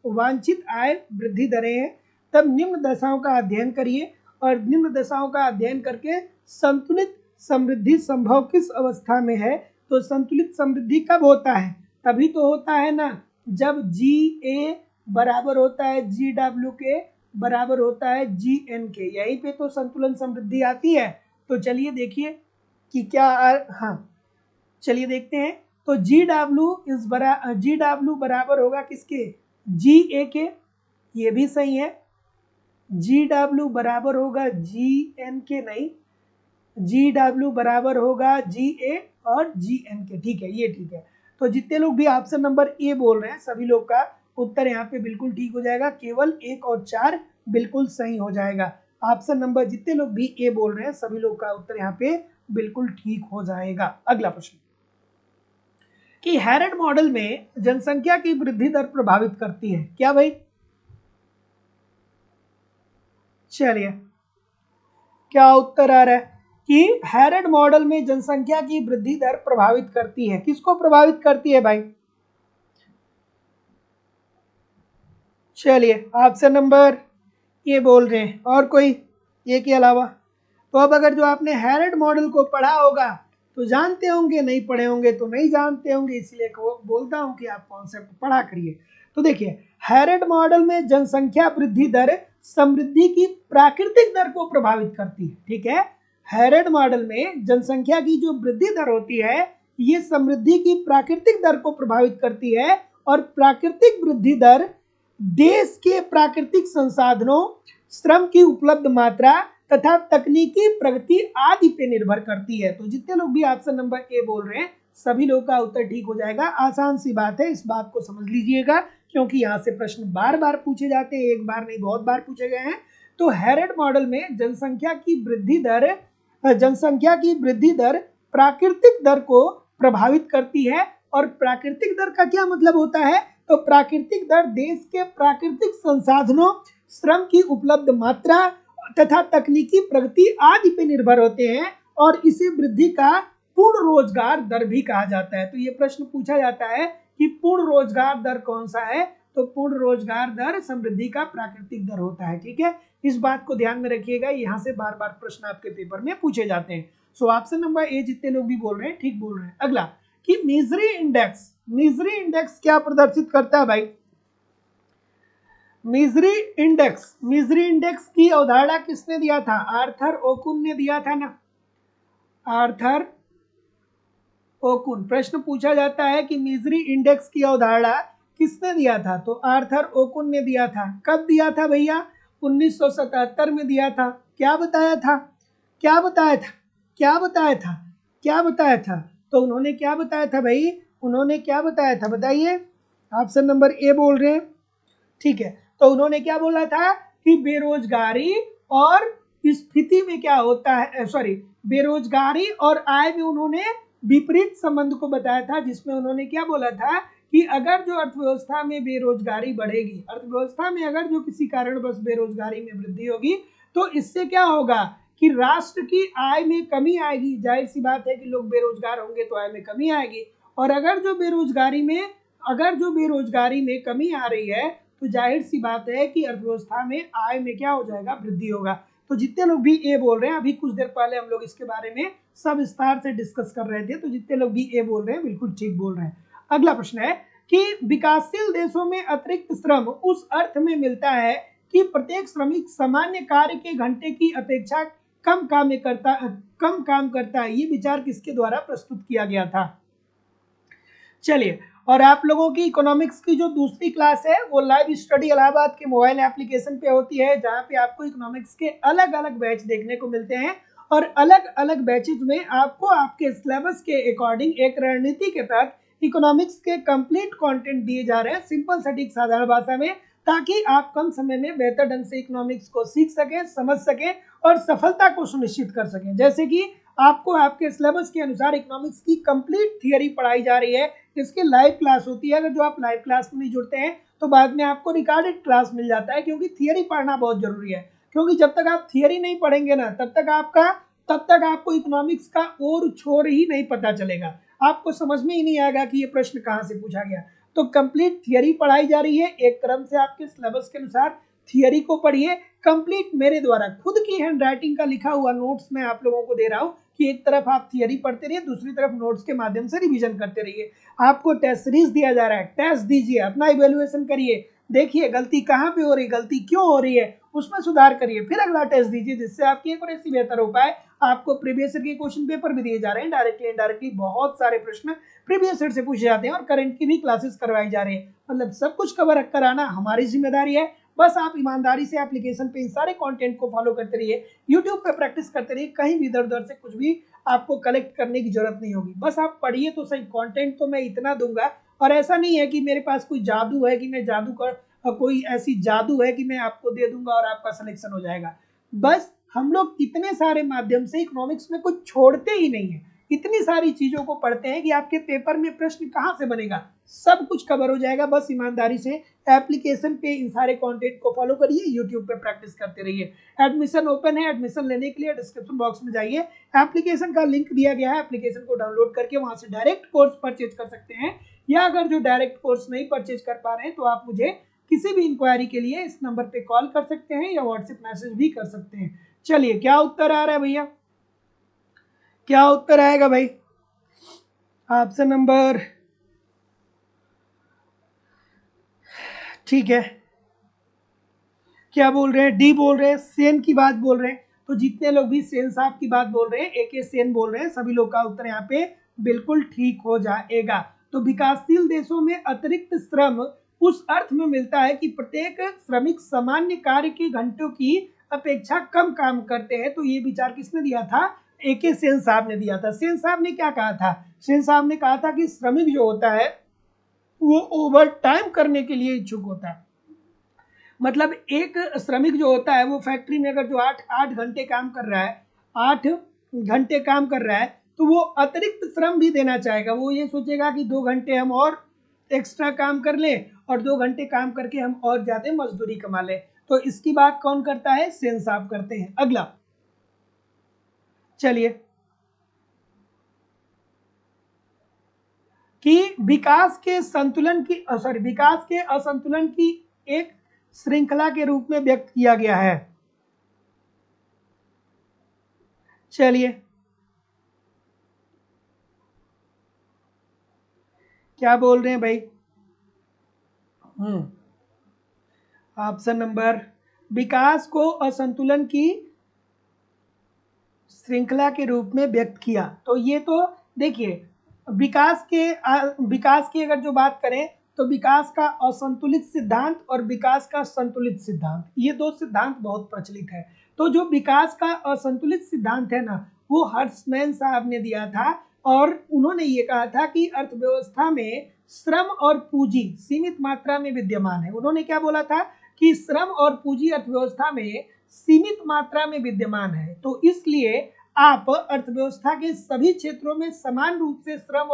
वांछित आय वृद्धि दरें हैं। तब निम्न दशाओं का अध्ययन करिए और निम्न दशाओं का अध्ययन करके संतुलित समृद्धि संभव किस अवस्था में है। तो संतुलित समृद्धि कब होता है? तभी तो होता है ना जब जी.ए. बराबर होता है जी.डब्ल्यू. के बराबर होता है जी.एन. के। यहीं पे तो संतुलन समृद्धि आती है। तो चलिए देखिए कि क्या हाँ चलिए देखते हैं। तो जी.डब्ल्यू बराबर होगा किसके? जी.ए. के। ये भी सही है। जी.डब्ल्यू बराबर होगा जी.एन. के, नहीं, जी.डब्ल्यू बराबर होगा जी.ए. और जी.एन. के। ठीक है, ये ठीक है। तो जितने लोग भी ऑप्शन नंबर ए बोल रहे हैं सभी लोग का उत्तर यहाँ पे बिल्कुल ठीक हो जाएगा। केवल 1 और 4 बिल्कुल सही हो जाएगा। ऑप्शन नंबर जितने लोग भी ए बोल रहे हैं सभी लोग का उत्तर यहाँ पे बिल्कुल ठीक हो जाएगा। अगला प्रश्न कि हेरड मॉडल में जनसंख्या की वृद्धि दर प्रभावित करती है क्या भाई? चलिए क्या उत्तर आ रहा है कि हेरड मॉडल में जनसंख्या की वृद्धि दर प्रभावित करती है। किसको प्रभावित करती है भाई? चलिए ऑप्शन नंबर ये बोल रहे हैं, और कोई ये के अलावा? तो अब अगर जो आपने हेरड मॉडल को पढ़ा होगा तो जानते होंगे, नहीं पढ़े होंगे तो नहीं जानते होंगे, इसलिए बोलता हूं कि आप कॉन्सेप्ट पढ़ा करिए। तो देखिए हेरड मॉडल में जनसंख्या वृद्धि दर समृद्धि की प्राकृतिक दर को प्रभावित करती है। ठीक है, हेरड मॉडल में जनसंख्या की जो वृद्धि दर होती है ये समृद्धि की प्राकृतिक दर को प्रभावित करती है, और प्राकृतिक वृद्धि दर देश के प्राकृतिक संसाधनों, श्रम की उपलब्ध मात्रा तथा तकनीकी प्रगति आदि पे निर्भर करती है। तो जितने लोग भी ऑप्शन नंबर ए बोल रहे हैं सभी लोग का उत्तर ठीक हो जाएगा। आसान सी बात है, इस बात को समझ लीजिएगा क्योंकि यहाँ से प्रश्न बार बार पूछे जाते हैं, एक बार नहीं बहुत बार पूछे गए हैं। तो हेरड मॉडल में जनसंख्या की वृद्धि दर प्राकृतिक दर को प्रभावित करती है। और प्राकृतिक दर का क्या मतलब होता है? तो प्राकृतिक दर देश के प्राकृतिक संसाधनों, श्रम की उपलब्ध मात्रा तथा तकनीकी प्रगति आदि पे निर्भर होते हैं, और इसे वृद्धि का पूर्ण रोजगार दर भी कहा जाता है। तो ये प्रश्न पूछा जाता है कि पूर्ण रोजगार दर कौन सा है? तो पूर्ण रोजगार दर समृद्धि का प्राकृतिक दर होता है। ठीक है, इस बात को ध्यान में रखिएगा, यहाँ से बार बार प्रश्न आपके पेपर में पूछे जाते हैं। सो ऑप्शन नंबर ए जितने लोग भी बोल रहे हैं ठीक बोल रहे हैं। अगला कि मिजरी इंडेक्स क्या प्रदर्शित करता है भाई? मिजरी इंडेक्स की अवधारणा किसने दिया था? आर्थर ओकुन ने दिया था ना, आर्थर ओकुन। प्रश्न पूछा जाता है कि मिजरी इंडेक्स की अवधारणा किसने दिया था? तो आर्थर ओकुन ने दिया था। कब दिया था भैया? 1977 में दिया था। क्या बताया था? तो उन्होंने क्या बताया था भाई? उन्होंने क्या बताया था बताइए? ऑप्शन नंबर ए बोल रहे हैं। ठीक है, तो उन्होंने क्या बोला था कि बेरोजगारी और स्थिति में क्या होता है, बेरोजगारी और आय में उन्होंने विपरीत संबंध को बताया था, जिसमें उन्होंने क्या बोला था कि अगर जो अर्थव्यवस्था में बेरोजगारी बढ़ेगी, अर्थव्यवस्था में अगर जो किसी कारणवश बेरोजगारी में वृद्धि होगी तो इससे क्या होगा कि राष्ट्र की आय में कमी आएगी। जाहिर सी बात है कि लोग बेरोजगार होंगे तो आय में कमी आएगी, और अगर जो बेरोजगारी में कमी आ रही है तो जाहिर सी बात है कि अर्थव्यवस्था में आय में क्या हो जाएगा? वृद्धि होगा। तो जितने लोग भी ए बोल रहे हैं, अभी कुछ देर पहले हम लोग इसके बारे में सब विस्तार से डिस्कस कर रहे थे, तो जितने लोग भी ए बोल रहे हैं बिल्कुल ठीक बोल रहे हैं। अगला प्रश्न है कि विकासशील देशों में अतिरिक्त श्रम उस अर्थ में मिलता है कि प्रत्येक श्रमिक सामान्य कार्य के घंटे की अपेक्षा कम काम करता है। ये विचार किसके द्वारा प्रस्तुत किया गया था? चलिए, और आप लोगों की इकोनॉमिक्स की जो दूसरी क्लास है वो लाइव स्टडी इलाहाबाद के मोबाइल एप्लीकेशन पे होती है, जहाँ पे आपको इकोनॉमिक्स के अलग अलग बैच देखने को मिलते हैं, और अलग अलग बैचेज में आपको आपके सिलेबस के अकॉर्डिंग एक रणनीति के तहत इकोनॉमिक्स के कंप्लीट कंटेंट दिए जा रहे हैं सिंपल सटीक साधारण भाषा में, ताकि आप कम समय में बेहतर ढंग से इकोनॉमिक्स को सीख सकें, समझ सकें और सफलता को सुनिश्चित कर सकें। जैसे कि आपको आपके सिलेबस के अनुसार इकोनॉमिक्स की कंप्लीट थियरी पढ़ाई जा रही है, इसकी लाइव क्लास होती है। अगर जो आप लाइव क्लास में नहीं जुड़ते हैं तो बाद में आपको रिकॉर्डेड क्लास मिल जाता है, क्योंकि थियरी पढ़ना बहुत जरूरी है। क्योंकि जब तक आप थियरी नहीं पढ़ेंगे ना तब तक आपको इकोनॉमिक्स का और छोर ही नहीं पता चलेगा, आपको समझ में ही नहीं आएगा कि ये प्रश्न कहाँ से पूछा गया। तो कंप्लीट थियरी पढ़ाई जा रही है, एक क्रम से आपके सिलेबस के अनुसार थियरी को पढ़िए। कंप्लीट मेरे द्वारा खुद की हैंड राइटिंग का लिखा हुआ नोट्स मैं आप लोगों को दे रहा हूँ कि एक तरफ आप थियरी पढ़ते रहिए, दूसरी तरफ नोट्स के माध्यम से रिवीजन करते रहिए। आपको टेस्ट सीरीज दिया जा रहा है, टेस्ट दीजिए, अपना इवेल्युएशन करिए, देखिए गलती कहाँ पे हो रही है, गलती क्यों हो रही है, उसमें सुधार करिए, फिर अगला टेस्ट दीजिए, जिससे आपकी एक्यूरेसी बेहतर हो पाए। आपको प्रीवियस ईयर के क्वेश्चन पेपर भी दिए जा रहे हैं, डायरेक्टली इनडायरेक्टली बहुत सारे प्रश्न प्रीवियस ईयर से पूछे जाते हैं, और करंट की भी क्लासेस करवाई जा रही है। मतलब सब कुछ कवर कराना हमारी जिम्मेदारी है। बस आप ईमानदारी से एप्लीकेशन पे इन सारे कंटेंट को फॉलो करते रहिए, यूट्यूब पे प्रैक्टिस करते रहिए, कहीं भी इधर उधर से कुछ भी आपको कलेक्ट करने की जरूरत नहीं होगी। बस आप पढ़िए तो सही, कंटेंट तो मैं इतना दूंगा, और ऐसा नहीं है कि मेरे पास कोई जादू है कि मैं जादू कर कोई ऐसी जादू है कि मैं आपको दे दूंगा और आपका सिलेक्शन हो जाएगा। बस हम लोग इतने सारे माध्यम से इकोनॉमिक्स में कुछ छोड़ते ही नहीं है, इतनी सारी चीजों को पढ़ते हैं कि आपके पेपर में प्रश्न कहाँ से बनेगा, सब कुछ कवर हो जाएगा। बस ईमानदारी से एप्लीकेशन पे इन सारे कंटेंट को फॉलो करिए, यूट्यूब पे प्रैक्टिस करते रहिए। एडमिशन ओपन है, एडमिशन लेने के लिए डिस्क्रिप्शन बॉक्स में जाइए, एप्लीकेशन का लिंक दिया गया है, एप्लीकेशन को डाउनलोड करके वहां से डायरेक्ट कोर्स परचेज कर सकते हैं, या अगर जो डायरेक्ट कोर्स नहीं परचेज कर पा रहे हैं तो आप मुझे किसी भी इंक्वायरी के लिए इस नंबर पे कॉल कर सकते हैं या व्हाट्सएप मैसेज भी कर सकते हैं। चलिए, क्या उत्तर आ रहा है भैया, क्या उत्तर आएगा भाई? ऑप्शन नंबर, ठीक है, क्या बोल रहे हैं? डी बोल रहे हैं, सेन की बात बोल रहे हैं। तो जितने लोग भी सेन साहब की बात बोल रहे हैं, एक सेन बोल रहे हैं, सभी लोग का उत्तर यहाँ पे बिल्कुल ठीक हो जाएगा। तो विकासशील देशों में अतिरिक्त श्रम उस अर्थ में मिलता है कि प्रत्येक श्रमिक सामान्य कार्य के घंटों की अपेक्षा कम काम करते हैं। तो ये विचार किसने दिया था? ए.के. सेन साहब ने दिया था। सेन साहब ने क्या कहा था? सेन साहब ने कहा था कि श्रमिक जो होता है वो ओवर टाइम करने के लिए इच्छुक होता है। मतलब एक श्रमिक जो होता है वो फैक्ट्री में अगर जो 8 घंटे काम कर रहा है, 8 घंटे काम कर रहा है, तो वो अतिरिक्त श्रम भी देना चाहेगा। वो ये सोचेगा कि 2 घंटे हम और एक्स्ट्रा काम कर ले और 2 घंटे काम करके हम और ज्यादा मजदूरी कमा ले। तो इसकी बात कौन करता है? सेन साहब करते हैं। अगला, चलिए, कि विकास के असंतुलन की एक श्रृंखला के रूप में व्यक्त किया गया है। चलिए, क्या बोल रहे हैं भाई? ऑप्शन नंबर, विकास को असंतुलन की श्रृंखला के रूप में व्यक्त किया। तो ये तो देखिए, विकास की अगर जो बात करें तो विकास का असंतुलित सिद्धांत और विकास का संतुलित सिद्धांत, ये दो सिद्धांत बहुत प्रचलित है। तो जो विकास का असंतुलित सिद्धांत है ना, वो हर्ट्समैन साहब ने दिया था, और उन्होंने ये कहा था कि अर्थव्यवस्था में श्रम और पूंजी सीमित मात्रा में विद्यमान है। उन्होंने क्या बोला था? कि श्रम और पूंजी अर्थव्यवस्था में सीमित मात्रा में विद्यमान है, तो इसलिए आप अर्थव्यवस्था के सभी क्षेत्रों में समान रूप से श्रम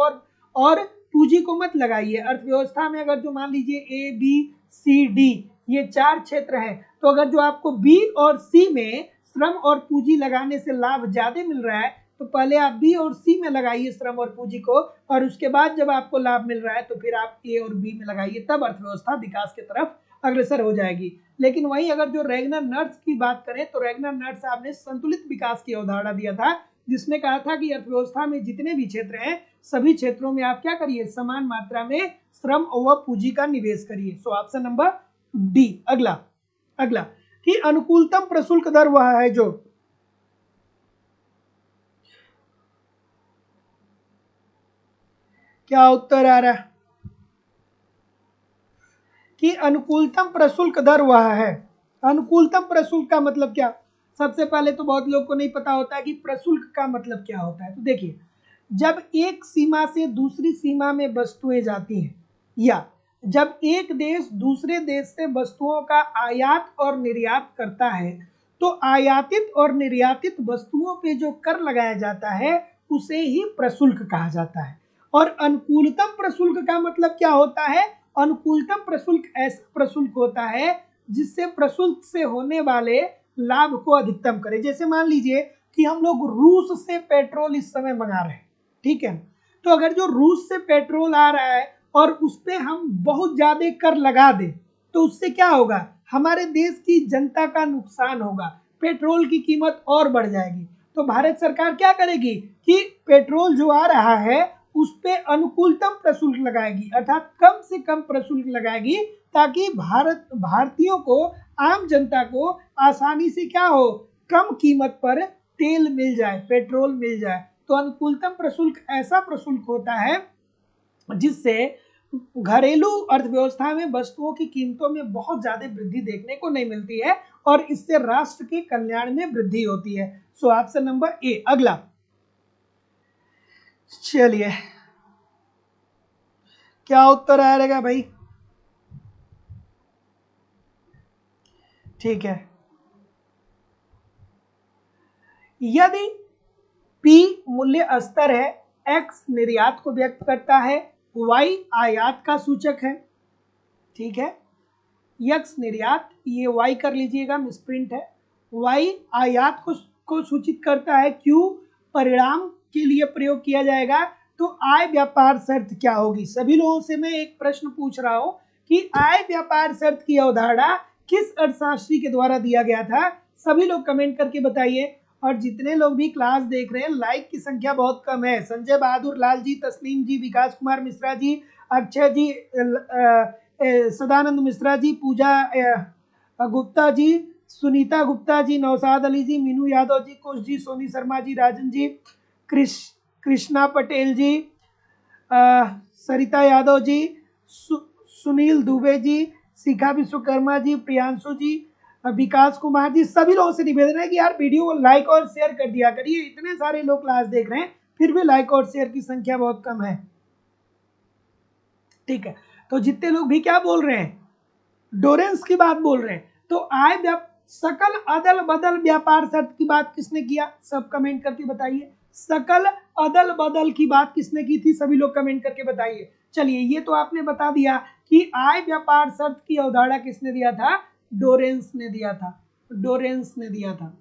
और पूंजी को मत लगाइए। अर्थव्यवस्था में अगर जो मान लीजिए ए बी सी डी ये 4 क्षेत्र हैं, तो अगर जो आपको बी और सी में श्रम और पूंजी लगाने से लाभ ज्यादा मिल रहा है, तो पहले आप बी और सी में लगाइए श्रम और पूंजी को, और उसके बाद जब आपको लाभ मिल रहा है तो फिर आप ए और बी में लगाइए, तब अर्थव्यवस्था विकास की तरफ अग्रसर हो जाएगी। लेकिन वहीं अगर जो रेगनर नर्स की बात करें, तो रेगनर नर्स साहब ने संतुलित विकास की अवधारणा दिया था, जिसमें कहा था कि अर्थव्यवस्था में जितने भी क्षेत्र हैं, सभी क्षेत्रों में आप क्या करिए? समान मात्रा में श्रम और पूंजी का निवेश करिए। सो ऑप्शन नंबर डी। अगला कि अनुकूलतम प्रशुल्क दर वह है जो, क्या उत्तर आ रहा है? कि अनुकूलतम प्रशुल्क दर वह है। अनुकूलतम प्रशुल्क का मतलब क्या? सबसे पहले तो बहुत लोग को नहीं पता होता है कि प्रशुल्क का मतलब क्या होता है। तो देखिए, जब एक सीमा से दूसरी सीमा में वस्तुएं जाती हैं, या जब एक देश दूसरे देश से वस्तुओं का आयात और निर्यात करता है, तो आयातित और निर्यातित वस्तुओं पे जो कर लगाया जाता है उसे ही प्रशुल्क कहा जाता है। और अनुकूलतम प्रशुल्क का मतलब क्या होता है? अनुकूलतम प्रशुल्क ऐसा प्रशुल्क होता है जिससे प्रशुल्क से होने वाले लाभ को अधिकतम करे। जैसे मान लीजिए कि हम लोग रूस से पेट्रोल इस समय मंगा रहे हैं, ठीक है, तो अगर जो रूस से पेट्रोल आ रहा है और उस पर हम बहुत ज्यादा कर लगा दें तो उससे क्या होगा, हमारे देश की जनता का नुकसान होगा, पेट्रोल की कीमत और बढ़ जाएगी। तो भारत सरकार क्या करेगी कि पेट्रोल जो आ रहा है उस पे अनुकूलतम प्रशुल्क लगाएगी, अर्थात कम से कम प्रशुल्क लगाएगी, ताकि भारतीयों को, आम जनता को आसानी से क्या हो, कम कीमत पर तेल मिल जाए, पेट्रोल मिल जाए। तो अनुकूलतम प्रशुल्क ऐसा प्रशुल्क होता है जिससे घरेलू अर्थव्यवस्था में वस्तुओं की कीमतों में बहुत ज्यादा वृद्धि देखने को नहीं मिलती है और इससे राष्ट्र के कल्याण में वृद्धि होती है। So option number A. अगला, चलिए क्या उत्तर आएगा भाई, ठीक है। यदि P मूल्य स्तर है, X निर्यात को व्यक्त करता है, Y आयात का सूचक है, ठीक है, X निर्यात, ये Y कर लीजिएगा, मिसप्रिंट है, Y आयात को सूचित करता है, Q परिणाम के लिए प्रयोग किया जाएगा, तो आय व्यापार शर्त क्या होगी। सभी लोगों से मैं एक प्रश्न पूछ रहा हूं कि आय व्यापार शर्त की अवधारणा किस अर्थशास्त्री के द्वारा दिया गया था, सभी लोग कमेंट करके बताइए। और जितने लोग भी क्लास देख रहे हैं, लाइक की संख्या बहुत कम है। संजय बहादुर लाल जी, तस्लीम जी, विकास कुमार मिश्रा जी, अक्षय जी, सदानंद मिश्रा जी, पूजा गुप्ता जी, सुनीता गुप्ता जी, नौसाद अली जी, मीनू यादव जी, कुश जी, सोनी शर्मा जी, राजन जी, कृष्णा पटेल जी, सरिता यादव जी, सुनील दुबे जी, शिखा विश्वकर्मा जी, प्रियांशु जी, विकास कुमार जी, सभी लोगों से निवेदन है कि यार वीडियो को लाइक और शेयर कर दिया करिए। इतने सारे लोग क्लास देख रहे हैं फिर भी लाइक और शेयर की संख्या बहुत कम है, ठीक है। तो जितने लोग भी क्या बोल रहे हैं, डोरेंस की बात बोल रहे हैं, तो आय सकल अदल बदल व्यापार शर्त की बात किसने किया, सब कमेंट करके बताइए। सकल अदल बदल की बात किसने की थी, सभी लोग कमेंट करके बताइए। चलिए, ये तो आपने बता दिया कि आय व्यापार शर्त की अवधारणा किसने दिया था, डोरेंस ने दिया था, डोरेंस ने दिया था,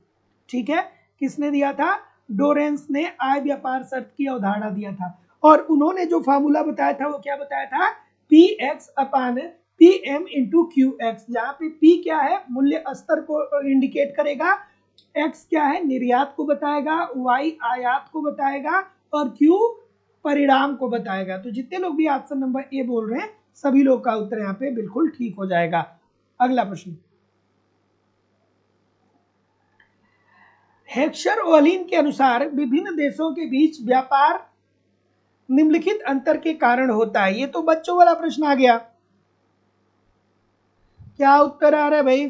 ठीक है। किसने दिया था, डोरेंस ने आय व्यापार शर्त की अवधारणा दिया था। और उन्होंने जो फार्मूला बताया था वो क्या बताया था, P X upon P M into Q X, जहां पे पी क्या है, मूल्य स्तर को इंडिकेट करेगा, एक्स क्या है, निर्यात को बताएगा, वाई आयात को बताएगा और क्यू परिणाम को बताएगा। तो जितने लोग भी ऑप्शन नंबर ए बोल रहे हैं सभी लोग का उत्तर यहाँ पे बिल्कुल ठीक हो जाएगा। अगला प्रश्न, हेक्सर-ओहलिन के अनुसार विभिन्न देशों के बीच व्यापार निम्नलिखित अंतर के कारण होता है। ये तो बच्चों वाला प्रश्न आ गया, क्या उत्तर आ रहा है भाई,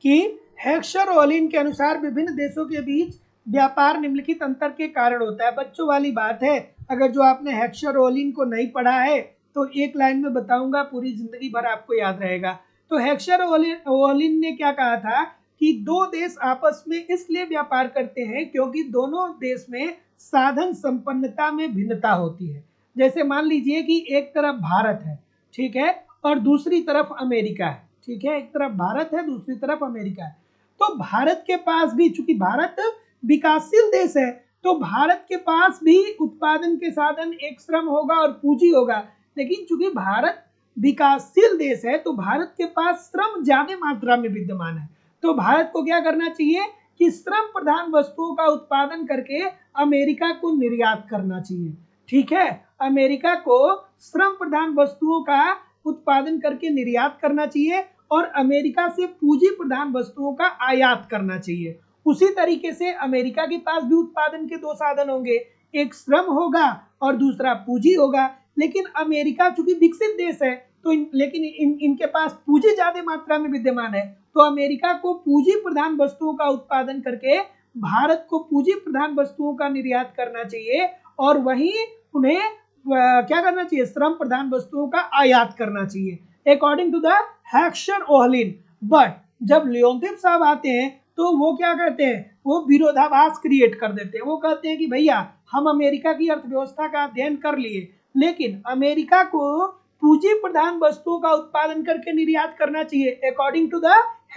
कि हेक्सर-ओहलिन के अनुसार विभिन्न देशों के बीच व्यापार निम्नलिखित अंतर के कारण होता है। बच्चों वाली बात है, अगर जो आपने हेक्सर-ओहलिन को नहीं पढ़ा है तो एक लाइन में बताऊंगा, पूरी जिंदगी भर आपको याद रहेगा। तो हेक्सर-ओहलिन ने क्या कहा था कि दो देश आपस में इसलिए व्यापार करते हैं क्योंकि दोनों देश में साधन संपन्नता में भिन्नता होती है। जैसे मान लीजिए कि एक तरफ भारत है, ठीक है, और दूसरी तरफ अमेरिका है, ठीक है, एक तरफ भारत है दूसरी तरफ अमेरिका है। तो भारत के पास भी, चूंकि भारत विकासशील देश है, तो भारत के पास भी उत्पादन के साधन एक श्रम होगा और पूंजी होगा, लेकिन चूंकि भारत विकासशील देश है तो भारत के पास श्रम ज्यादा मात्रा में विद्यमान है। तो भारत को क्या करना चाहिए कि श्रम प्रधान वस्तुओं का उत्पादन करके अमेरिका को निर्यात करना चाहिए, ठीक है, अमेरिका को श्रम प्रधान वस्तुओं का उत्पादन करके निर्यात करना चाहिए और अमेरिका से पूंजी प्रधान वस्तुओं का आयात करना चाहिए। उसी तरीके से अमेरिका के पास भी उत्पादन के दो साधन होंगे, एक श्रम होगा और दूसरा पूंजी होगा। लेकिन अमेरिका चूंकि विकसित देश है तो लेकिन इनके पास पूंजी ज्यादा मात्रा में विद्यमान है, तो अमेरिका को पूंजी प्रधान वस्तुओं का उत्पादन करके भारत को पूंजी प्रधान वस्तुओं का निर्यात करना चाहिए और वहीं उन्हें क्या करना चाहिए, श्रम प्रधान वस्तुओं का आयात करना चाहिए according to the Heckscher Ohlin. But जब लियोनथिफ साहब आते हैं तो वो क्या कहते हैं, वो विरोधाभास क्रिएट कर देते हैं। वो कहते हैं कि भैया हम अमेरिका की अर्थव्यवस्था का अध्ययन कर लिए, लेकिन अमेरिका को पूंजी प्रधान वस्तुओं का उत्पादन करके निर्यात करना चाहिए अकॉर्डिंग टू द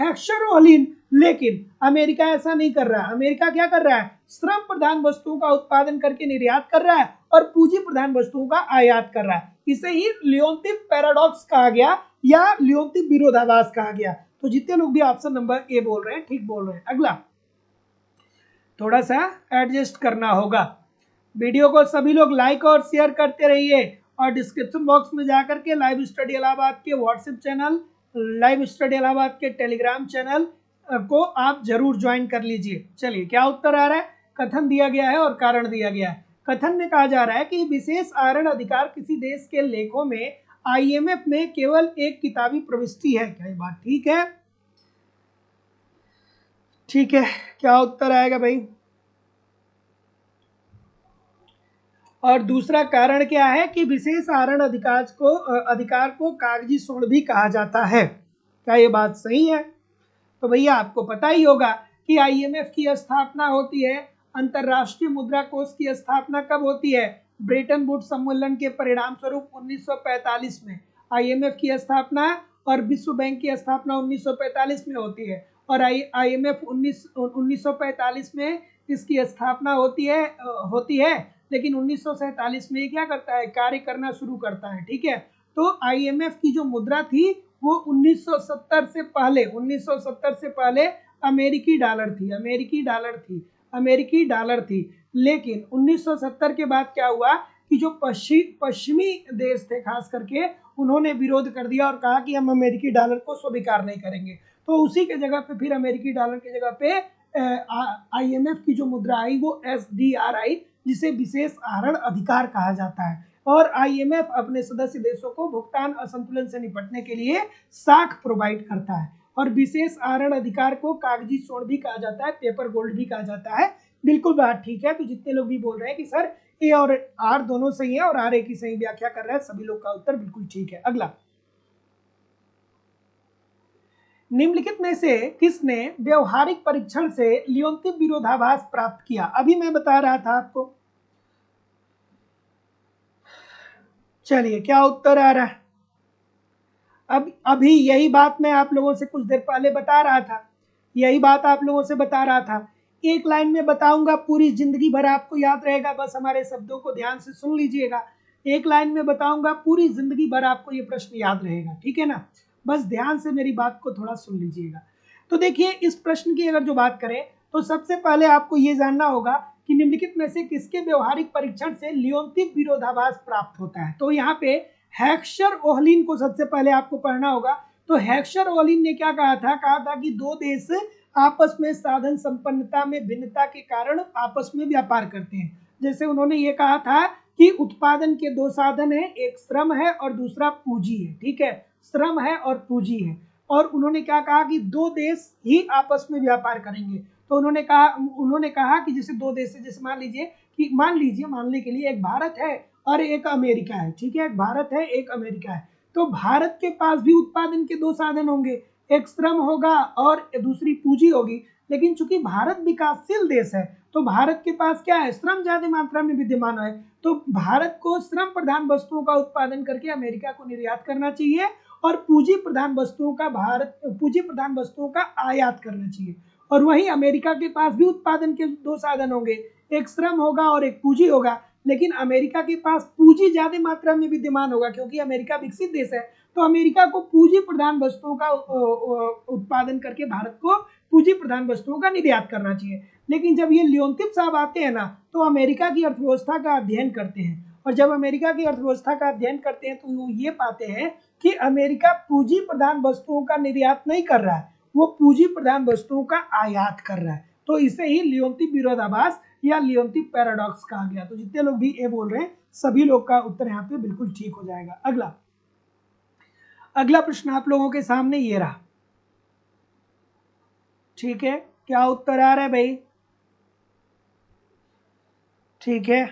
हेक्सर-ओहलिन। लेकिन अमेरिका ऐसा नहीं कर रहा है। अमेरिका क्या कर रहा है? श्रम प्रधान वस्तुओं का उत्पादन करके निर्यात कर रहा है और पूंजी प्रधान वस्तुओं का आयात कर रहा है। इसे ही लियोनतीफ पैराडॉक्स कहा गया या लियोनतीफ विरोधाभास कहा गया। तो जितने लोग भी ऑप्शन नंबर ए बोल रहे हैं ठीक बोल रहे हैं। अगला थोड़ा सा एडजस्ट करना होगा। वीडियो को सभी लोग लाइक और शेयर करते रहिए और डिस्क्रिप्शन बॉक्स में जाकर के लाइव स्टडी इलाहाबाद के WhatsApp channel, live study Allahabad के टेलीग्राम चैनल को आप जरूर ज्वाइन कर लीजिए। चलिए क्या उत्तर आ रहा है? कथन दिया गया है और कारण दिया गया है। कथन में कहा जा रहा है कि विशेष आहरण अधिकार किसी देश के लेखों में आईएमएफ में केवल एक किताबी प्रविष्टि है। क्या ये बात ठीक है? ठीक है, क्या उत्तर आएगा भाई? और दूसरा कारण क्या है कि विशेष आहरण अधिकार को कागजी स्वर्ण भी कहा जाता है। क्या ये बात सही है? तो भैया आपको पता ही होगा कि आईएमएफ की स्थापना होती है, अंतरराष्ट्रीय मुद्रा कोष की स्थापना कब होती है? ब्रेटन वुड्स सम्मेलन के परिणाम स्वरूप 1945 में आईएमएफ की स्थापना और विश्व बैंक की स्थापना 1945 में होती है। और आईएमएफ 1945 में इसकी स्थापना होती है, लेकिन 1947 में क्या करता है? कार्य करना शुरू करता है। ठीक है, तो आईएमएफ की जो मुद्रा थी वो 1970 से पहले अमेरिकी डॉलर थी। लेकिन 1970 के बाद क्या हुआ कि जो पश्चिमी देश थे खास करके, उन्होंने विरोध कर दिया और कहा कि हम अमेरिकी डॉलर को स्वीकार नहीं करेंगे। तो उसी के जगह पे फिर अमेरिकी डॉलर की जगह पे आईएमएफ की जो मुद्रा आई वो एसडीआर आई, जिसे विशेष आहरण अधिकार कहा जाता है। और आईएमएफ अपने सदस्य देशों को भुगतान असंतुलन से निपटने के लिए साख प्रोवाइड करता है। और विशेष आहरण अधिकार को कागजी स्वर्ण भी कहा जाता है, पेपर गोल्ड भी कहा जाता है। बिल्कुल बात ठीक है। तो जितने लोग भी बोल रहे हैं कि सर ए और आर दोनों सही है और आर ए की सही व्याख्या कर रहे हैं, सभी लोग का उत्तर बिल्कुल ठीक है। अगला, निम्नलिखित में से किसने व्यवहारिक परीक्षण से लियोनतीफ विरोधाभास प्राप्त किया? अभी मैं बता रहा था आपको। चलिए क्या उत्तर आ रहा है? अब अभी यही बात मैं आप लोगों से कुछ देर पहले बता रहा था, एक लाइन में बताऊंगा, पूरी जिंदगी भर आपको याद रहेगा। बस हमारे शब्दों को ध्यान से सुन लीजिएगा। एक लाइन में बताऊंगा, पूरी जिंदगी भर आपको ये प्रश्न याद रहेगा। ठीक है ना? बस ध्यान से मेरी बात को थोड़ा सुन लीजिएगा। तो देखिए, इस प्रश्न की अगर जो बात करें तो सबसे पहले आपको ये जानना होगा कि निम्नलिखित में से किसके व्यवहारिक परीक्षण से लियोनतीफ विरोधाभास प्राप्त होता है। तो यहाँ पे हेक्सर-ओहलिन को सबसे पहले आपको पढ़ना होगा। तो हेक्सर-ओहलिन ने क्या कहा था कि दो देश आपस में साधन संपन्नता में भिन्नता के कारण आपस में व्यापार करते हैं। जैसे उन्होंने ये कहा था कि उत्पादन के दो साधन हैं, एक श्रम है और दूसरा पूंजी है। ठीक है, श्रम है और पूंजी है। और उन्होंने क्या कहा कि दो देश ही आपस में व्यापार करेंगे। तो उन्होंने कहा कि जैसे दो देश है, जैसे मानने के लिए एक भारत है और एक अमेरिका है। ठीक है, एक भारत है एक अमेरिका है। तो भारत के पास भी उत्पादन के दो साधन होंगे, एक श्रम होगा और दूसरी पूंजी होगी। लेकिन चूंकि भारत विकासशील देश है तो भारत के पास क्या है? श्रम ज्यादा मात्रा में विद्यमान है। तो भारत को श्रम प्रधान वस्तुओं का उत्पादन करके अमेरिका को निर्यात करना चाहिए और पूंजी प्रधान वस्तुओं का आयात करना चाहिए। और वहीं अमेरिका के पास भी उत्पादन के दो साधन होंगे, एक श्रम होगा और एक पूंजी होगा। लेकिन अमेरिका के पास पूंजी ज्यादा मात्रा में विद्यमान होगा क्योंकि अमेरिका विकसित देश है। तो अमेरिका को पूंजी प्रधान वस्तुओं का उत्पादन करके भारत को पूंजी प्रधान वस्तुओं का निर्यात करना चाहिए। लेकिन जब ये लियोनतीफ साहब आते हैं ना, तो अमेरिका की अर्थव्यवस्था का अध्ययन करते हैं। और जब अमेरिका की अर्थव्यवस्था का अध्ययन करते हैं तो वो ये पाते हैं कि अमेरिका पूंजी प्रधान वस्तुओं का निर्यात नहीं कर रहा है, वो पूंजी प्रधान वस्तुओं का आयात कर रहा है। तो इसे ही लियोनतीफ विरोधाभास या लियोनतीफ पैराडॉक्स कहा गया। तो जितने लोग भी ए बोल रहे हैं सभी लोग का उत्तर यहाँ पे बिल्कुल ठीक हो जाएगा। अगला प्रश्न आप लोगों के सामने ये रहा। ठीक है, क्या उत्तर आ रहा है भाई? ठीक है,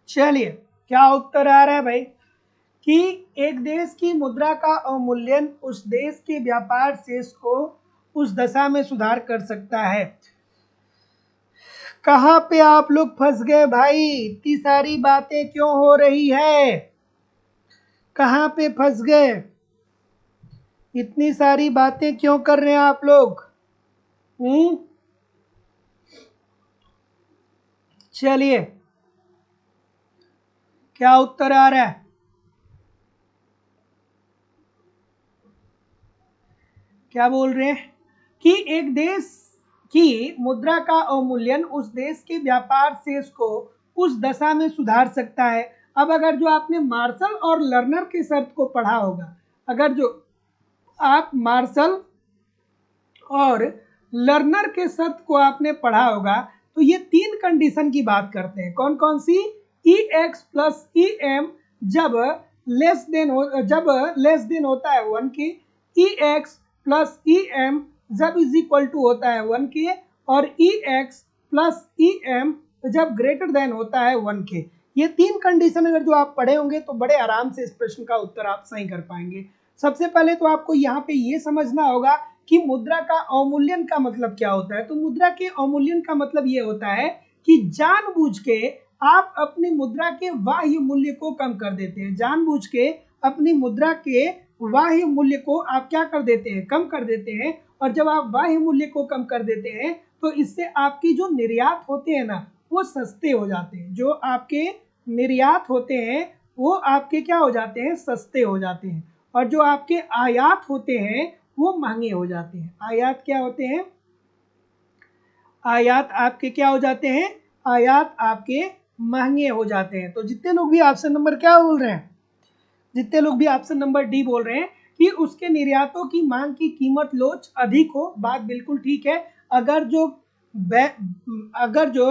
चलिए, क्या उत्तर आ रहा है भाई? कि एक देश की मुद्रा का अवमूल्यन उस देश के व्यापार शेष को उस दशा में सुधार कर सकता है। कहाँ पे आप लोग फंस गए भाई? इतनी सारी बातें क्यों हो रही है? कहाँ पे फंस गए? इतनी सारी बातें क्यों कर रहे हैं आप लोग? चलिए, क्या उत्तर आ रहा है? क्या बोल रहे हैं कि एक देश की मुद्रा का अवमूल्यन उस देश के व्यापार शेष को उस दशा में सुधार सकता है। अब अगर जो आपने मार्शल और लर्नर के शर्त को पढ़ा होगा, अगर जो आप मार्शल और लर्नर के शर्त को आपने पढ़ा होगा, तो ये तीन कंडीशन की बात करते हैं। कौन कौन सी? ई एक्स प्लस ई एम जब लेस देन होता है 1 के, ई एक्स प्लस ई एम जब इज इक्वल टू होता है 1 के, और ई एक्स प्लस ई एम जब ग्रेटर देन होता है 1 के। ये तीन कंडीशन अगर जो आप पढ़े होंगे तो बड़े आराम से इस प्रश्न का उत्तर आप सही कर पाएंगे। सबसे पहले तो आपको यहाँ पे ये समझना होगा कि मुद्रा का अवमूल्यन का मतलब क्या होता है। तो मुद्रा के अवमूल्यन का मतलब ये होता है कि जानबूझ के आप अपनी मुद्रा के बाह्य मूल्य को कम कर देते हैं। जानबूझ के अपनी मुद्रा के बाह्य मूल्य को आप क्या कर देते हैं? कम कर देते हैं। और जब आप बाह्य मूल्य को कम कर देते हैं तो इससे आपकी जो निर्यात होते हैं ना, वो सस्ते हो जाते हैं। जो आपके निर्यात होते हैं वो आपके क्या हो जाते हैं? सस्ते हो जाते हैं। और जो आपके आयात होते हैं वो महंगे हो जाते हैं। आयात क्या होते हैं? आयात आपके क्या हो जाते हैं? आयात आपके महंगे हो जाते हैं। तो जितने लोग भी ऑप्शन नंबर क्या बोल रहे हैं, जितने लोग भी ऑप्शन नंबर डी बोल रहे हैं कि उसके निर्यातों की मांग की कीमत लोच अधिक हो, बात बिल्कुल ठीक है। अगर जो अगर जो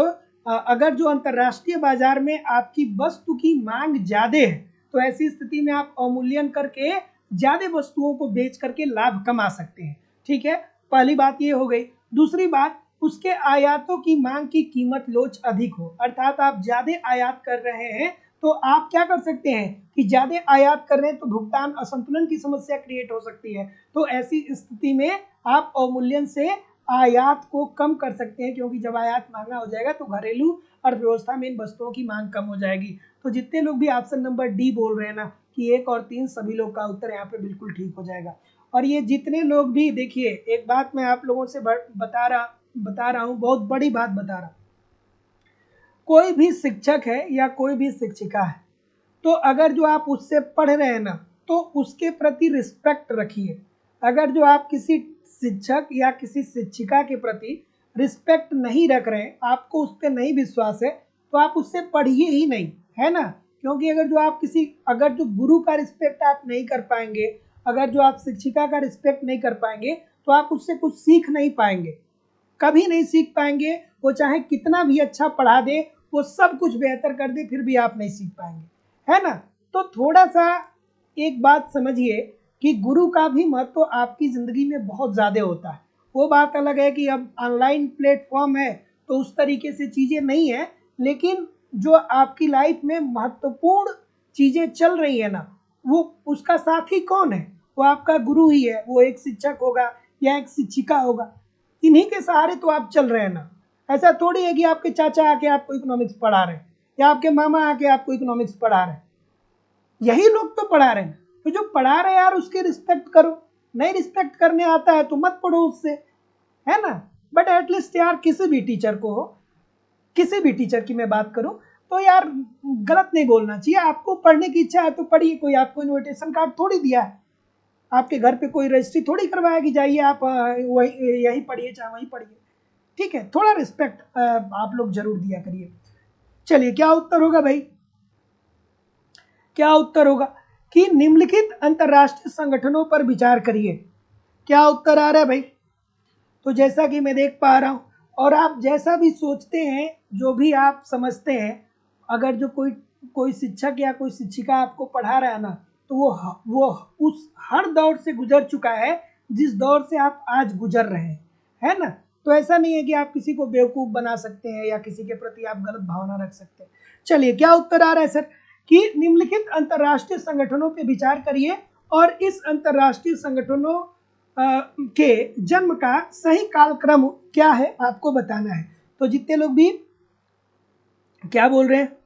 अगर जो अंतरराष्ट्रीय बाजार में आपकी वस्तु की मांग ज्यादा है तो ऐसी स्थिति में आप अवमूल्यन करके ज्यादा वस्तुओं को बेच करके लाभ कमा सकते हैं। ठीक है, पहली बात ये हो गई। दूसरी बात, उसके आयातों की मांग की कीमत लोच अधिक हो, अर्थात आप ज्यादा आयात कर रहे हैं तो आप क्या कर सकते हैं कि ज्यादा आयात कर रहे हैं तो भुगतान असंतुलन की समस्या क्रिएट हो सकती है। तो ऐसी स्थिति में आप अवमूल्यन से आयात को कम कर सकते हैं, क्योंकि जब आयात महंगा हो जाएगा तो घरेलू अर्थव्यवस्था में इन वस्तुओं की मांग कम हो जाएगी। तो जितने लोग भी ऑप्शन नंबर डी बोल रहे हैं ना कि 1 और 3, सभी लोग का उत्तर यहाँ पे बिल्कुल ठीक हो जाएगा। और ये जितने लोग भी, देखिए एक बात मैं आप लोगों से बता रहा हूँ, बहुत बड़ी बात बता रहा हूँ। कोई भी शिक्षक है या कोई भी शिक्षिका है, तो अगर जो आप उससे पढ़ रहे हैं ना तो उसके प्रति रिस्पेक्ट रखिए। अगर जो आप किसी शिक्षक या किसी शिक्षिका के प्रति रिस्पेक्ट नहीं रख रहे हैं, आपको उस पर नहीं विश्वास है, तो आप उससे पढ़िए ही नहीं, है ना। क्योंकि अगर जो गुरु का रिस्पेक्ट आप नहीं कर पाएंगे, अगर जो आप शिक्षिका का रिस्पेक्ट नहीं कर पाएंगे, तो आप उससे कुछ सीख नहीं पाएंगे, कभी नहीं सीख पाएंगे। वो चाहे कितना भी अच्छा पढ़ा दे, वो सब कुछ बेहतर कर दे, फिर भी आप नहीं सीख पाएंगे, है ना। तो थोड़ा सा एक बात समझिए कि गुरु का भी महत्व आपकी जिंदगी में बहुत ज्यादा होता है। वो बात अलग है कि अब ऑनलाइन प्लेटफॉर्म है तो उस तरीके से चीजें नहीं है, लेकिन जो आपकी लाइफ में महत्वपूर्ण चीजें चल रही है ना, वो उसका साथी कौन है? वो आपका गुरु ही है। वो एक शिक्षक होगा या एक शिक्षिका होगा, इन्हीं के सहारे तो आप चल रहे हैं ना। ऐसा थोड़ी है कि आपके चाचा आके आपको इकोनॉमिक्स पढ़ा रहे हैं या आपके मामा आके आपको इकोनॉमिक्स पढ़ा रहे हैं, यही लोग तो पढ़ा रहे हैं। तो जो पढ़ा रहे हैं यार उसके रिस्पेक्ट करो। नहीं रिस्पेक्ट करने आता है तो मत पढ़ो उससे, है ना। बट एटलीस्ट यार किसी भी टीचर को, किसी भी टीचर की मैं बात करूं तो यार गलत नहीं बोलना चाहिए। आपको पढ़ने की इच्छा है तो पढ़िए, कोई आपको इन्विटेशन कार्ड थोड़ी दिया है, आपके घर पे कोई रजिस्ट्री थोड़ी करवाया कि जाइए आप वही यही पढ़िए चाहे वहीं पढ़िए। ठीक है, थोड़ा रिस्पेक्ट आप लोग जरूर दिया करिए। चलिए, क्या उत्तर होगा भाई? क्या उत्तर होगा कि निम्नलिखित अंतरराष्ट्रीय संगठनों पर विचार करिए। क्या उत्तर आ रहा है भाई? तो जैसा कि मैं देख पा रहा हूं, और आप जैसा भी सोचते हैं, जो भी आप समझते हैं, अगर जो कोई कोई शिक्षक या कोई शिक्षिका आपको पढ़ा रहा है ना, तो वो उस हर दौर से गुजर चुका है जिस दौर से आप आज गुजर रहे हैं, है ना। तो ऐसा नहीं है कि आप किसी को बेवकूफ बना सकते हैं या किसी के प्रति आप गलत भावना रख सकते हैं। चलिए क्या उत्तर आ रहा है सर कि निम्नलिखित अंतरराष्ट्रीय संगठनों पे विचार करिए और इस अंतरराष्ट्रीय संगठनों के जन्म का सही कालक्रम क्या है आपको बताना है। तो जितने लोग भी क्या बोल रहे हैं,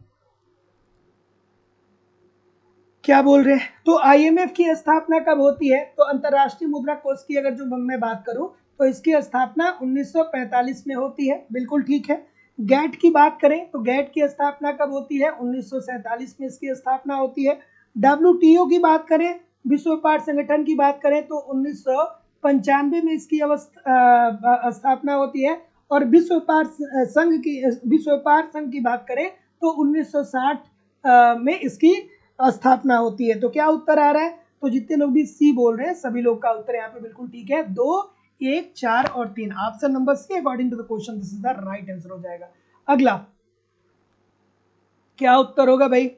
क्या बोल रहे हैं, तो आईएमएफ की स्थापना कब होती है? तो अंतरराष्ट्रीय मुद्रा कोष की अगर जो मैं बात करूं तो इसकी स्थापना 1945 में होती है, बिल्कुल ठीक है। गैट की बात करें तो गैट की स्थापना कब होती है? 1947 में इसकी स्थापना होती है। डब्ल्यूटीओ की बात करें, विश्व व्यापार संगठन की बात करें तो 1995 में इसकी स्थापना होती है। और विश्व व्यापार संघ की बात करें तो 1960 में इसकी स्थापना होती है। तो क्या उत्तर आ रहा है? तो जितने लोग भी सी बोल रहे हैं सभी लोग का उत्तर यहाँ पे बिल्कुल ठीक है। 2, 1, 4 और 3 option number C according to the question this is the right answer हो जाएगा। अगला क्या उत्तर होगा भाई?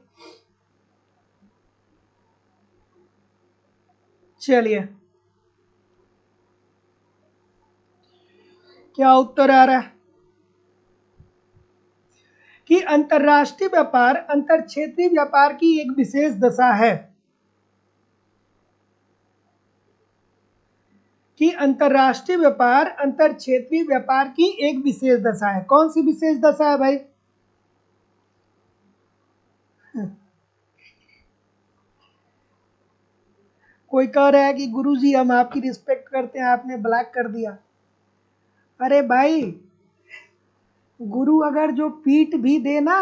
चलिए क्या उत्तर आ रहा है कि अंतरराष्ट्रीय व्यापार अंतर क्षेत्रीय व्यापार की एक विशेष दशा है। कि अंतरराष्ट्रीय व्यापार अंतर क्षेत्रीय व्यापार की एक विशेष दशा है। कौन सी विशेष दशा है भाई? कोई कह रहा है कि गुरुजी हम आपकी रिस्पेक्ट करते हैं, आपने ब्लैक कर दिया। अरे भाई गुरु अगर जो पीट भी दे ना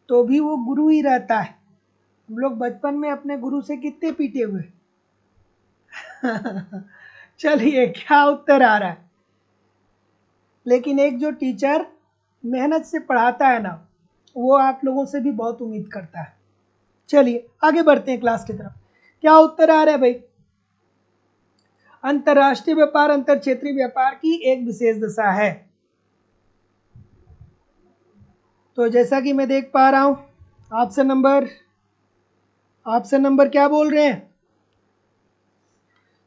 तो भी वो गुरु ही रहता है। हम लोग बचपन में अपने गुरु से कितने पीटे हुए। चलिए क्या उत्तर आ रहा है? लेकिन एक जो टीचर मेहनत से पढ़ाता है ना वो आप लोगों से भी बहुत उम्मीद करता है। चलिए आगे बढ़ते हैं क्लास की तरफ। क्या उत्तर आ रहा है भाई? अंतरराष्ट्रीय व्यापार अंतर क्षेत्रीय व्यापार की एक विशेष दशा है। तो जैसा कि मैं देख पा रहा हूं ऑप्शन नंबर क्या बोल रहे हैं?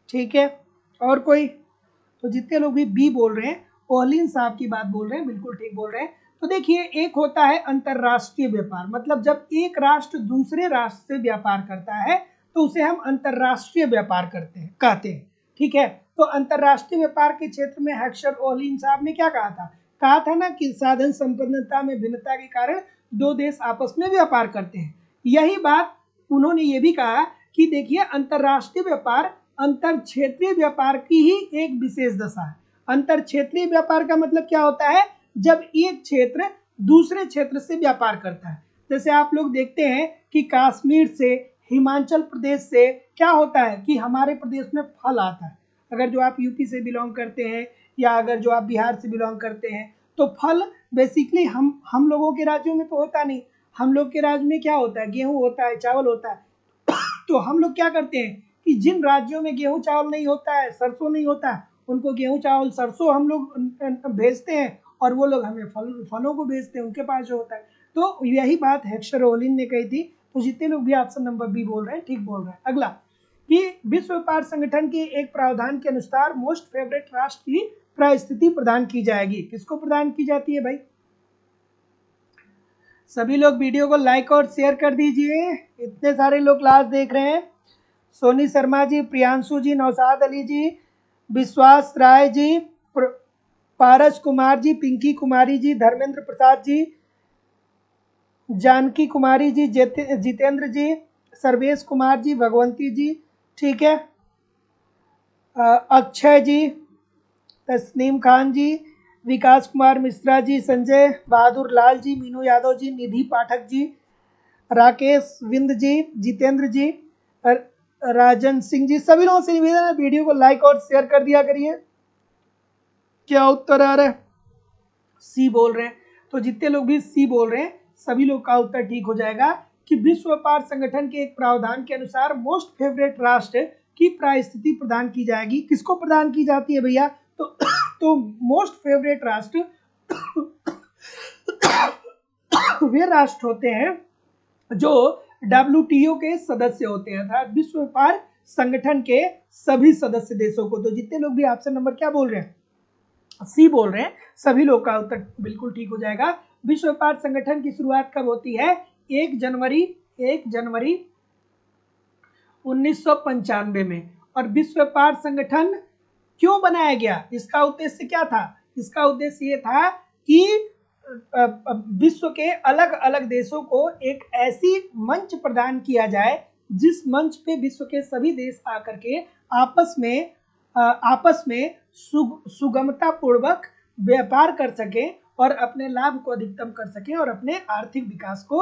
ठीक है, और कोई? तो जितने लोग भी बी बोल रहे हैं ओहलिन साहब की बात बोल रहे हैं, बिल्कुल ठीक बोल रहे हैं। तो देखिए एक होता है अंतरराष्ट्रीय व्यापार, मतलब जब एक राष्ट्र दूसरे राष्ट्र से व्यापार करता है तो उसे हम अंतरराष्ट्रीय व्यापार कहते हैं। ठीक है, तो अंतरराष्ट्रीय व्यापार के क्षेत्र में हेक्सर ओहलिन साहब ने क्या कहा था ना कि साधन संपन्नता में भिन्नता के कारण दो देश आपस में व्यापार करते हैं। यही बात उन्होंने ये भी कहा कि देखिए अंतरराष्ट्रीय व्यापार अंतर क्षेत्रीय व्यापार की ही एक विशेष दशा है। अंतर क्षेत्रीय व्यापार का मतलब क्या होता है? जब एक क्षेत्र दूसरे क्षेत्र से व्यापार करता है। जैसे आप लोग देखते हैं कि कश्मीर से, हिमाचल प्रदेश से क्या होता है कि हमारे प्रदेश में फल आता है। अगर जो आप यूपी से बिलोंग करते हैं या अगर जो आप बिहार से बिलोंग करते हैं तो फल बेसिकली हम लोगों के राज्यों में तो होता नहीं। हम लोग के राज्य में क्या होता है? गेहूं होता है, चावल होता है। तो हम लोग क्या करते हैं कि जिन राज्यों में गेहूं चावल नहीं होता है, सरसों नहीं होता है, उनको गेहूं चावल सरसों हम लोग भेजते हैं और वो लोग हमें फलों को भेजते हैं, उनके पास जो होता है। तो यही बात हेक्सर ओहलिन ने कही थी। तो जितने लोग भी ऑप्शन नंबर बी बोल रहे हैं ठीक बोल रहे हैं। अगला कि विश्व व्यापार संगठन के एक प्रावधान के अनुसार मोस्ट फेवरेट राष्ट्र की परिस्थिति प्रदान की जाएगी। किसको प्रदान की जाती है भाई? सभी लोग वीडियो को लाइक और शेयर कर दीजिए। इतने सारे लोग क्लास देख रहे हैं। सोनी शर्मा जी, प्रियांशु जी, नौशाद अली जी, विश्वास राय जी, पारस कुमार जी, पिंकी कुमारी जी, धर्मेंद्र प्रसाद जी, जानकी कुमारी जी, जितेंद्र जी, सर्वेश कुमार जी, भगवंती जी, ठीक है, अक्षय जी, तस्नीम खान जी, विकास कुमार मिश्रा जी, संजय बहादुर लाल जी, मीनू यादव जी, निधि पाठक जी, राकेश विंद जी, जितेंद्र जी, राजन सिंह जी, सभी लोगों से निवेदन है वीडियो को लाइक और शेयर कर दिया करिए। क्या उत्तर आ रहा है? सी बोल रहे हैं। तो जितने लोग भी सी बोल रहे हैं सभी लोग का उत्तर ठीक हो जाएगा कि विश्व व्यापार संगठन के एक प्रावधान के अनुसार मोस्ट फेवरेट राष्ट्र की परिस्थिति प्रदान की जाएगी। किसको प्रदान की जाती है भैया? तो मोस्ट फेवरेट राष्ट्र वे राष्ट्र होते हैं जो डब्ल्यूटीओ के सदस्य होते हैं, अर्थात विश्व व्यापार संगठन के सभी सदस्य देशों को। तो जितने लोग भी ऑप्शन नंबर क्या बोल रहे हैं? सी बोल रहे हैं, सभी लोग का उत्तर बिल्कुल ठीक हो जाएगा। विश्व व्यापार संगठन की शुरुआत कब होती है? 1 जनवरी 1995 में। और विश्व व्यापार संगठन क्यों बनाया गया? इसका उद्देश्य क्या था? इसका उद्देश्य ये था कि विश्व के अलग अलग देशों को एक ऐसी मंच प्रदान किया जाए जिस मंच पे विश्व के सभी देश आकर के आपस में सुगमता पूर्वक व्यापार कर सके और अपने लाभ को अधिकतम कर सके और अपने आर्थिक विकास को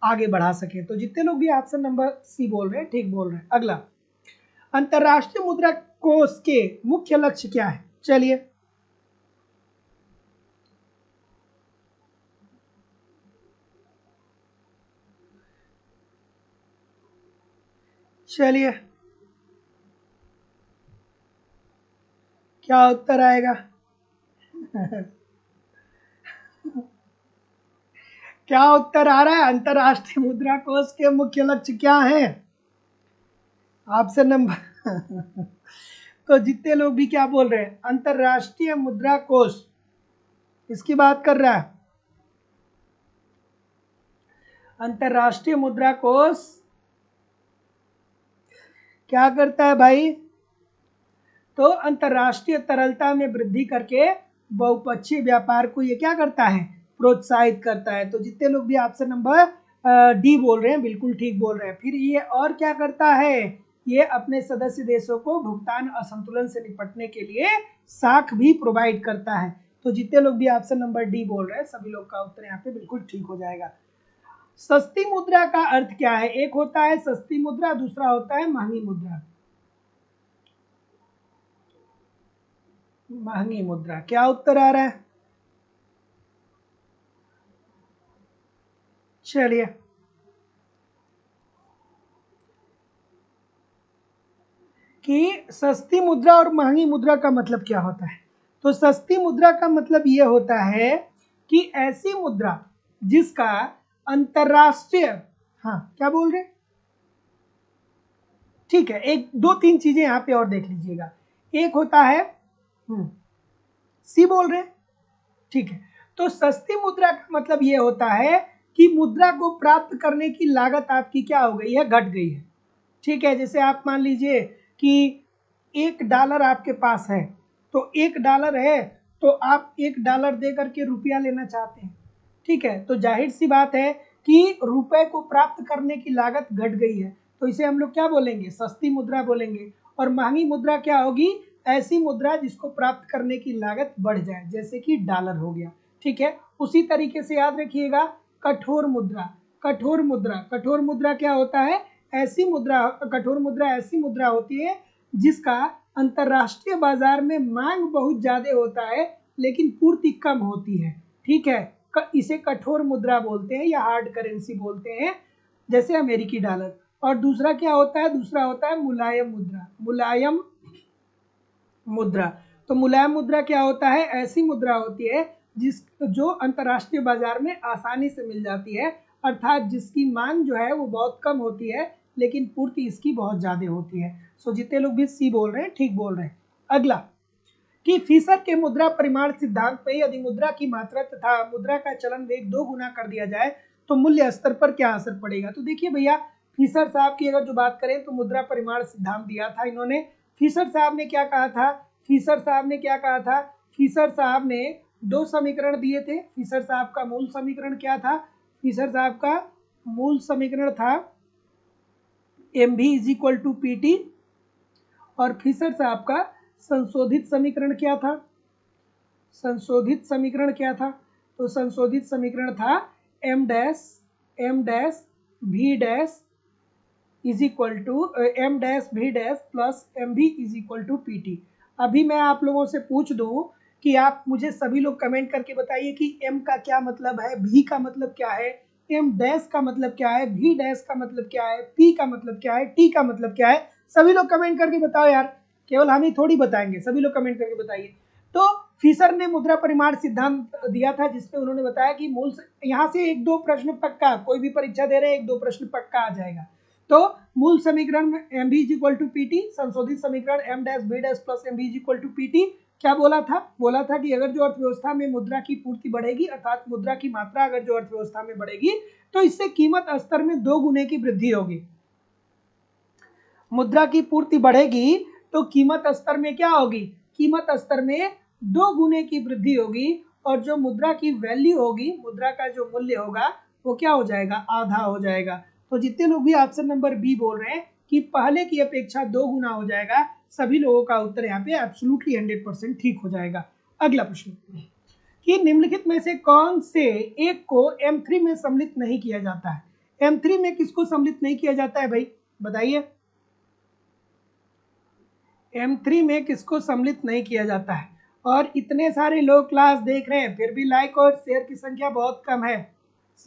आगे बढ़ा सके। तो जितने लोग भी ऑप्शन नंबर सी बोल रहे हैं ठीक बोल रहे हैं। अगला, अंतरराष्ट्रीय मुद्रा कोष के मुख्य लक्ष्य क्या है? चलिए क्या उत्तर आएगा? क्या उत्तर आ रहा है? अंतरराष्ट्रीय मुद्रा कोष के मुख्य लक्ष्य क्या है? ऑप्शन नंबर तो जितने लोग भी क्या बोल रहे हैं? अंतरराष्ट्रीय मुद्रा कोष इसकी बात कर रहा है। अंतरराष्ट्रीय मुद्रा कोष क्या करता है भाई? तो अंतरराष्ट्रीय तरलता में वृद्धि करके बहुपक्षीय व्यापार को ये क्या करता है? प्रोत्साहित करता है। तो जितने लोग भी ऑप्शन नंबर डी बोल रहे हैं बिल्कुल ठीक बोल रहे हैं। फिर ये और क्या करता है? ये अपने सदस्य देशों को भुगतान असंतुलन से निपटने के लिए साख भी प्रोवाइड करता है। तो जितने लोग भी ऑप्शन नंबर डी बोल रहे हैं सभी लोग का उत्तर यहाँ पे बिल्कुल ठीक हो जाएगा। सस्ती मुद्रा का अर्थ क्या है? एक होता है सस्ती मुद्रा, दूसरा होता है महंगी मुद्रा। महंगी मुद्रा, क्या उत्तर आ रहा है? चलिए, कि सस्ती मुद्रा और महंगी मुद्रा का मतलब क्या होता है? तो सस्ती मुद्रा का मतलब यह होता है कि ऐसी मुद्रा जिसका अंतरराष्ट्रीय, हाँ क्या बोल रहे? ठीक है, एक दो तीन चीजें यहाँ पे और देख लीजिएगा। एक होता है सी बोल रहे, ठीक है। तो सस्ती मुद्रा का मतलब यह होता है कि मुद्रा को प्राप्त करने की लागत आपकी क्या हो गई है? घट गई है। ठीक है, जैसे आप मान लीजिए कि $1 आपके पास है, तो $1 है तो आप $1 दे करके रुपया लेना चाहते हैं। ठीक है, तो जाहिर सी बात है कि रुपए को प्राप्त करने की लागत घट गई है, तो इसे हम लोग क्या बोलेंगे? सस्ती मुद्रा बोलेंगे। और महंगी मुद्रा क्या होगी? ऐसी मुद्रा जिसको प्राप्त करने की लागत बढ़ जाए, जैसे कि डॉलर हो गया। ठीक है, उसी तरीके से याद रखिएगा कठोर मुद्रा। कठोर मुद्रा क्या होता है? कठोर मुद्रा ऐसी मुद्रा होती है जिसका अंतरराष्ट्रीय बाजार में मांग बहुत ज्यादा होता है लेकिन पूर्ति कम होती है। ठीक है, इसे कठोर मुद्रा बोलते हैं या हार्ड करेंसी बोलते हैं, जैसे अमेरिकी डॉलर। और दूसरा क्या होता है? दूसरा होता है मुलायम मुद्रा। तो मुलायम मुद्रा क्या होता है? ऐसी मुद्रा होती है जो अंतरराष्ट्रीय बाजार में आसानी से मिल जाती है, अर्थात जिसकी मांग जो है वो बहुत कम होती है लेकिन पूर्ति इसकी बहुत ज्यादा होती है। सो जितने लोग भी सी बोल रहे हैं ठीक बोल रहे हैं। अगला, कि फिशर के मुद्रा परिमाण सिद्धांत में यदि मुद्रा की मात्रा तथा मुद्रा का चलन वेग 2 गुना कर दिया जाए तो मूल्य स्तर पर क्या असर पड़ेगा? तो देखिए भैया, फिशर साहब की अगर जो बात करें तो मुद्रा परिमाण सिद्धांत दिया था इन्होंने। फिशर साहब ने क्या कहा था? फिशर साहब ने 2 समीकरण दिए थे। फिशर साहब का मूल समीकरण क्या था? फिशर साहब का मूल समीकरण था mv = pt। और फिशर साहब का संशोधित समीकरण क्या था? तो संशोधित समीकरण था m dash v dash plus mv pt। अभी मैं आप लोगों से पूछ दूं कि आप मुझे सभी लोग कमेंट करके बताइए कि m का क्या मतलब है, v का मतलब क्या है, m डैश का मतलब क्या है, v डैश का मतलब क्या है, p का मतलब क्या है, t का मतलब क्या है। सभी लोग कमेंट करके बताओ यार, केवल हम ही थोड़ी बताएंगे, सभी लोग कमेंट करके बताइए। तो फिशर ने मुद्रा परिमाण सिद्धांत दिया था जिसमें उन्होंने बताया कि मूल, यहाँ से 1-2 प्रश्न पक्का, कोई भी परीक्षा दे रहे हैं 1-2 प्रश्न पक्का आ जाएगा। तो मूल समीकरण में mv = pt, संशोधित समीकरण m dash v dash plus mv = pt, क्या बोला था कि अगर जो अर्थव्यवस्था में मुद्रा की पूर्ति बढ़ेगी, अर्थात मुद्रा की मात्रा अगर जो अर्थव्यवस्था में बढ़ेगी तो इससे कीमत स्तर में 2 गुने की वृद्धि होगी। मुद्रा की पूर्ति बढ़ेगी तो कीमत स्तर में क्या होगी, कीमत स्तर में 2 गुने की वृद्धि होगी, और जो मुद्रा की वैल्यू होगी, मुद्रा का जो मूल्य होगा वो क्या हो जाएगा, आधा हो जाएगा। तो जितने लोग भी ऑप्शन नंबर बी बोल रहे हैं कि पहले की अपेक्षा 2 गुना हो जाएगा, सभी लोगों का उत्तर यहाँ पे एब्सोल्युटली 100% ठीक हो जाएगा। अगला प्रश्न कि निम्नलिखित में से कौन से एक को M3 में सम्मिलित नहीं किया जाता है। M3 में किसको सम्मिलित नहीं किया जाता है भाई, बताइए। M3 में किसको सम्मिलित नहीं किया जाता है। और इतने सारे लोग क्लास देख रहे हैं फिर भी लाइक और शेयर की संख्या बहुत कम है।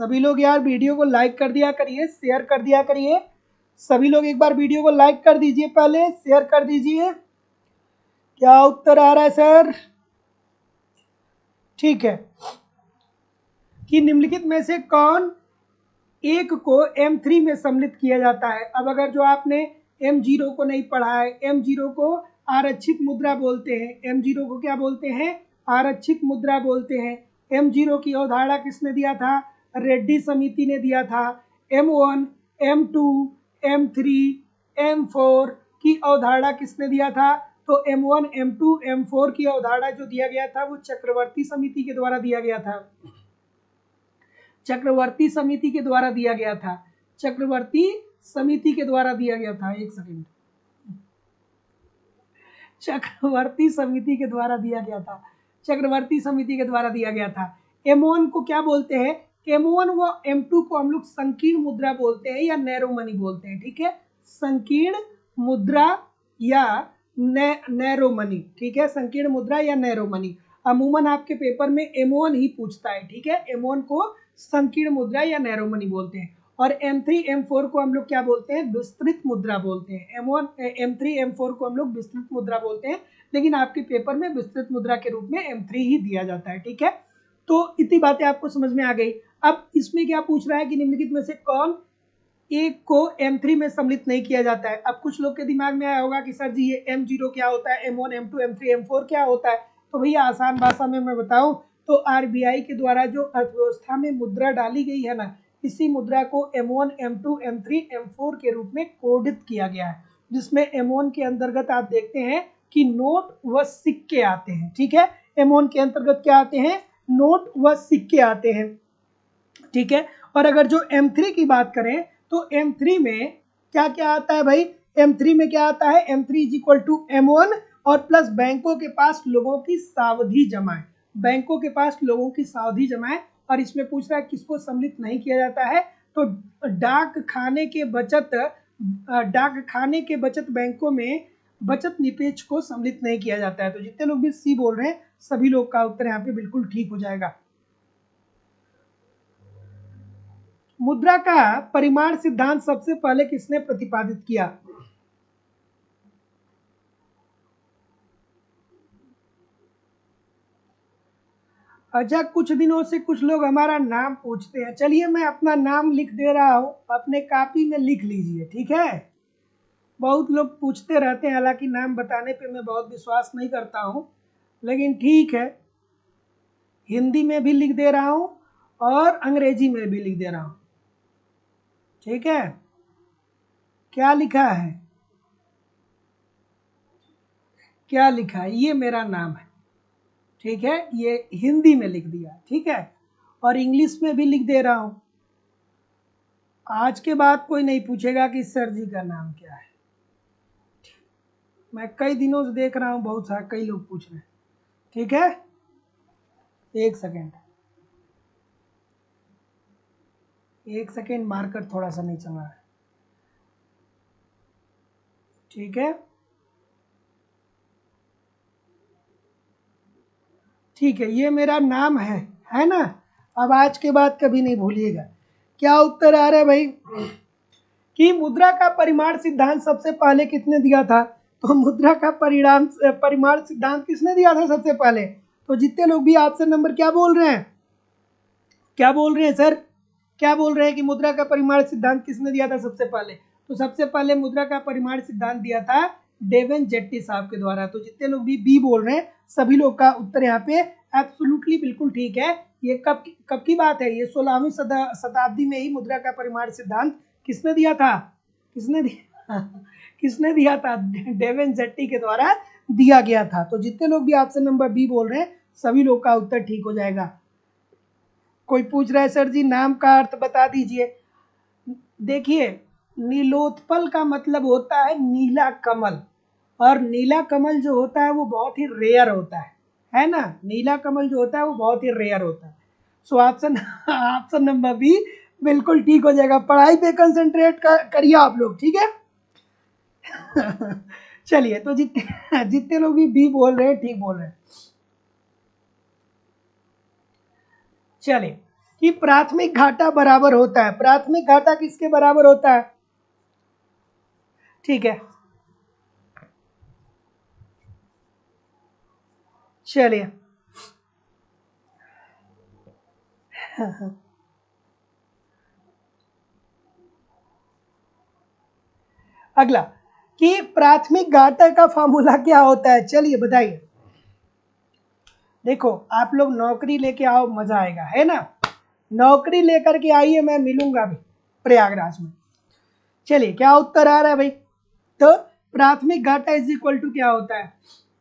सभी लोग यार वीडियो को लाइक कर दिया करिए, शेयर कर दिया करिए। सभी लोग एक बार वीडियो को लाइक कर दीजिए, पहले शेयर कर दीजिए। क्या उत्तर आ रहा है सर? ठीक है कि निम्नलिखित में से कौन एक को M3 में सम्मिलित किया जाता है। अब अगर जो आपने M0 को नहीं पढ़ा है, M0 को आरक्षित मुद्रा बोलते हैं। M0 को क्या बोलते हैं, आरक्षित मुद्रा बोलते हैं। M0 की अवधारणा किसने दिया था, रेड्डी समिति ने दिया था। M1, M2, M3, M4 की अवधारणा किसने दिया था, तो M1, M2, M4 की अवधारणा जो दिया गया था वो चक्रवर्ती समिति के द्वारा दिया गया था। चक्रवर्ती समिति के द्वारा दिया गया था, चक्रवर्ती समिति के द्वारा दिया गया था। एक सेकंड, चक्रवर्ती समिति के द्वारा दिया गया था, चक्रवर्ती समिति के द्वारा दिया गया था। M1 को क्या बोलते हैं, M1 व M2 को हम लोग संकीर्ण मुद्रा बोलते हैं या नैरो मनी बोलते हैं। ठीक है, संकीर्ण मुद्रा या नैरो मनी। ठीक है, संकीर्ण मुद्रा या नैरो मनी। अमूमन आपके पेपर में M1 ही पूछता है। ठीक है, M1 को संकीर्ण मुद्रा या नैरो मनी बोलते हैं। और M3, M4 को हम लोग क्या बोलते हैं, विस्तृत मुद्रा बोलते हैं। M1, M3, M4 को हम लोग विस्तृत मुद्रा बोलते हैं, लेकिन आपके पेपर में विस्तृत मुद्रा के रूप में M3 ही दिया जाता है। ठीक है, तो इतनी बातें आपको समझ में आ गई। अब इसमें क्या पूछ रहा है कि निम्नलिखित में से कौन एक को M3 में सम्मिलित नहीं किया जाता है। अब कुछ लोग के दिमाग में आया होगा कि सर जी ये M0 क्या होता है, M1, M2, M3, M4 क्या होता है। तो भैया आसान भाषा में मैं बताऊं तो RBI के द्वारा जो अर्थव्यवस्था में मुद्रा डाली गई है ना, इसी मुद्रा को M1, M2, M3, M4 के रूप में कोडित किया गया है, जिसमें M1 के अंतर्गत आप देखते हैं कि नोट व सिक्के आते हैं। ठीक है, M1 के अंतर्गत क्या आते हैं, नोट व सिक्के आते हैं। ठीक है, और अगर जो M3 की बात करें तो M3 में क्या क्या आता है भाई, M3 में क्या आता है, M3 is equal to M1 और प्लस बैंकों के पास लोगों की सावधि जमा है, बैंकों के पास लोगों की सावधि जमा है। और इसमें पूछ रहा है किसको सम्मिलित नहीं किया जाता है, तो डाक खाने के बचत बैंकों में बचत निपेश को सम्मिलित नहीं किया जाता है। तो जितने लोग भी सी बोल रहे हैं सभी लोग का उत्तर यहाँ पे बिल्कुल ठीक हो जाएगा। मुद्रा का परिमाण सिद्धांत सबसे पहले किसने प्रतिपादित किया। अच्छा, कुछ दिनों से कुछ लोग हमारा नाम पूछते हैं। चलिए मैं अपना नाम लिख दे रहा हूं, अपने कॉपी में लिख लीजिए। ठीक है, बहुत लोग पूछते रहते हैं, हालांकि नाम बताने पे मैं बहुत विश्वास नहीं करता हूं, लेकिन ठीक है, हिंदी में भी लिख दे रहा हूं और अंग्रेजी में भी लिख दे रहा हूं। ठीक है, क्या लिखा है, क्या लिखा है, ये मेरा नाम है। ठीक है, ये हिंदी में लिख दिया। ठीक है, और इंग्लिश में भी लिख दे रहा हूं। आज के बाद कोई नहीं पूछेगा कि सर जी का नाम क्या है। मैं कई दिनों से देख रहा हूं, बहुत सारे कई लोग पूछ रहे हैं। ठीक है, एक सेकेंड, एक सेकेंड, मार्कर थोड़ा सा नहीं चल रहा है। ठीक है, ठीक है, ये मेरा नाम है ना। अब आज के बाद कभी नहीं भूलिएगा। क्या उत्तर आ रहा है भाई, कि मुद्रा का परिमाण सिद्धांत सबसे पहले किसने दिया था, तो मुद्रा का परिमाण सिद्धांत किसने दिया था सबसे पहले। तो जितने लोग भी ऑप्शन नंबर क्या बोल रहे हैं, क्या बोल रहे हैं सर, क्या बोल रहे हैं कि मुद्रा का परिमाण सिद्धांत किसने दिया था सबसे पहले। तो सबसे पहले मुद्रा का परिमाण सिद्धांत दिया था डेवन जेट्टी साहब के द्वारा। तो जितने लोग भी बी बोल रहे हैं सभी लोग का उत्तर यहाँ पे एब्सोल्युटली बिल्कुल ठीक है। ये कब की बात है? ये 16वीं शताब्दी में ही मुद्रा का परिमाण सिद्धांत किसने दिया था? किसने दिया था? डेवन जेट्टी के द्वारा दिया गया था। तो जितने लोग भी ऑप्शन नंबर बी बोल रहे हैं सभी लोग का उत्तर ठीक हो जाएगा। कोई पूछ रहा है सर जी नाम का अर्थ बता दीजिए। देखिए, नीलोत्पल का मतलब होता है नीला कमल, और नीला कमल जो होता है वो बहुत ही रेयर होता है ना? नीला कमल जो होता है वो बहुत ही रेयर होता है। सो ऑप्शन नंबर बी बिल्कुल ठीक हो जाएगा। पढ़ाई पे कंसंट्रेट करिए आप लोग, ठीक है? चलिए, तो जितने लोग भी बी बोल रहे हैं ठीक बोल रहे हैं। चलिए, कि प्राथमिक घाटा बराबर होता है, प्राथमिक घाटा किसके बराबर होता है? ठीक है, चलिए। अगला, कि प्राथमिक घाटा का फॉर्मूला क्या होता है? चलिए बताइए। देखो, आप लोग नौकरी लेके आओ, मजा आएगा, है ना? नौकरी लेकर के आइए, मैं मिलूंगा भी प्रयागराज में। चलिए, क्या उत्तर आ रहा है भाई? तो प्राथमिक घाटा इज इक्वल टू क्या होता है?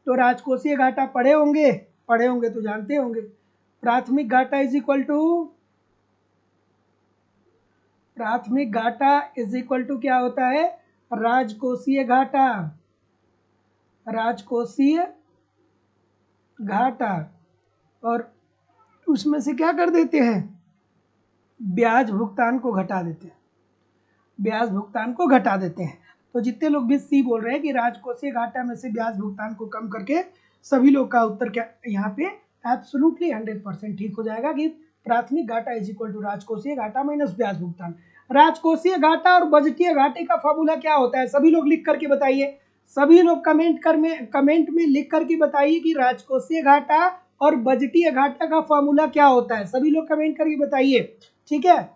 तो राजकोषीय घाटा पढ़े होंगे तो जानते होंगे। प्राथमिक घाटा इज इक्वल टू, प्राथमिक घाटा इज इक्वल टू क्या होता है? राजकोषीय घाटा, राजकोषीय घाटा, और उसमें से क्या कर देते हैं? ब्याज भुगतान को घटा देते हैं, ब्याज भुगतान को घटा देते हैं। तो जितने लोग भी सी बोल रहे हैं कि राजकोषीय घाटा में से ब्याज भुगतान को कम करके, सभी लोग का उत्तर क्या यहाँ पे एब्सोल्युटली 100% ठीक हो जाएगा कि प्राथमिक घाटा इज इक्वल टू राजकोषीय घाटा माइनस ब्याज भुगतान। राजकोषीय घाटा और बजटीय घाटे का फॉर्मूला क्या होता है? सभी लोग लिख करके बताइए, सभी लोग कमेंट में लिख करके बताइए कि राजकोषीय घाटा और बजटीय घाटा का फॉर्मूला क्या होता है। सभी लोग कमेंट करके बताइए, ठीक है?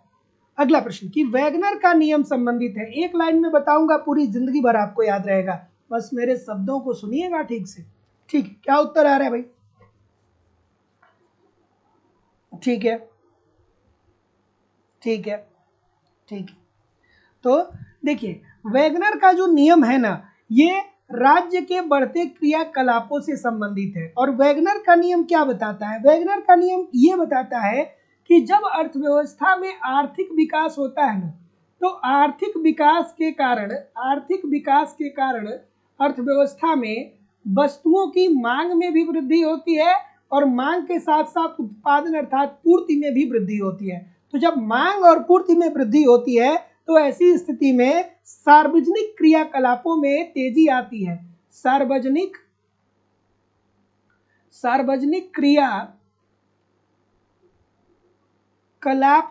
अगला प्रश्न, कि वैगनर का नियम संबंधित है। एक लाइन में बताऊंगा, पूरी जिंदगी भर आपको याद रहेगा, बस मेरे शब्दों को सुनिएगा ठीक से। ठीक है, क्या उत्तर आ रहा है भाई? ठीक है, ठीक है, ठीक है। तो देखिए, वैगनर का जो नियम है ना, ये राज्य के बढ़ते क्रियाकलापों से संबंधित है। और वैगनर का नियम क्या बताता है? वैगनर का नियम ये बताता है कि जब अर्थव्यवस्था में आर्थिक विकास होता है ना, तो आर्थिक विकास के कारण अर्थव्यवस्था में वस्तुओं की मांग में भी वृद्धि होती है, और मांग के साथ साथ उत्पादन अर्थात पूर्ति में भी वृद्धि होती है। तो जब मांग और पूर्ति में वृद्धि होती है तो ऐसी स्थिति में सार्वजनिक क्रियाकलापों में तेजी आती है। सार्वजनिक क्रियाकलाप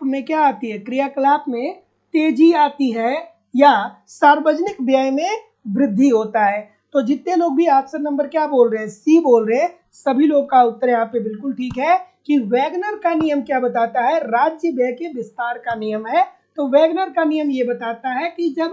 में क्या आती है? क्रियाकलाप में तेजी आती है, या सार्वजनिक व्यय में वृद्धि होता है। तो जितने लोग भी ऑप्शन नंबर क्या बोल रहे हैं? सी बोल रहे हैं, सभी लोग का उत्तर यहाँ पे बिल्कुल ठीक है कि वैगनर का नियम क्या बताता है? राज्य व्यय के विस्तार का नियम है। तो वैगनर का नियम ये बताता है कि जब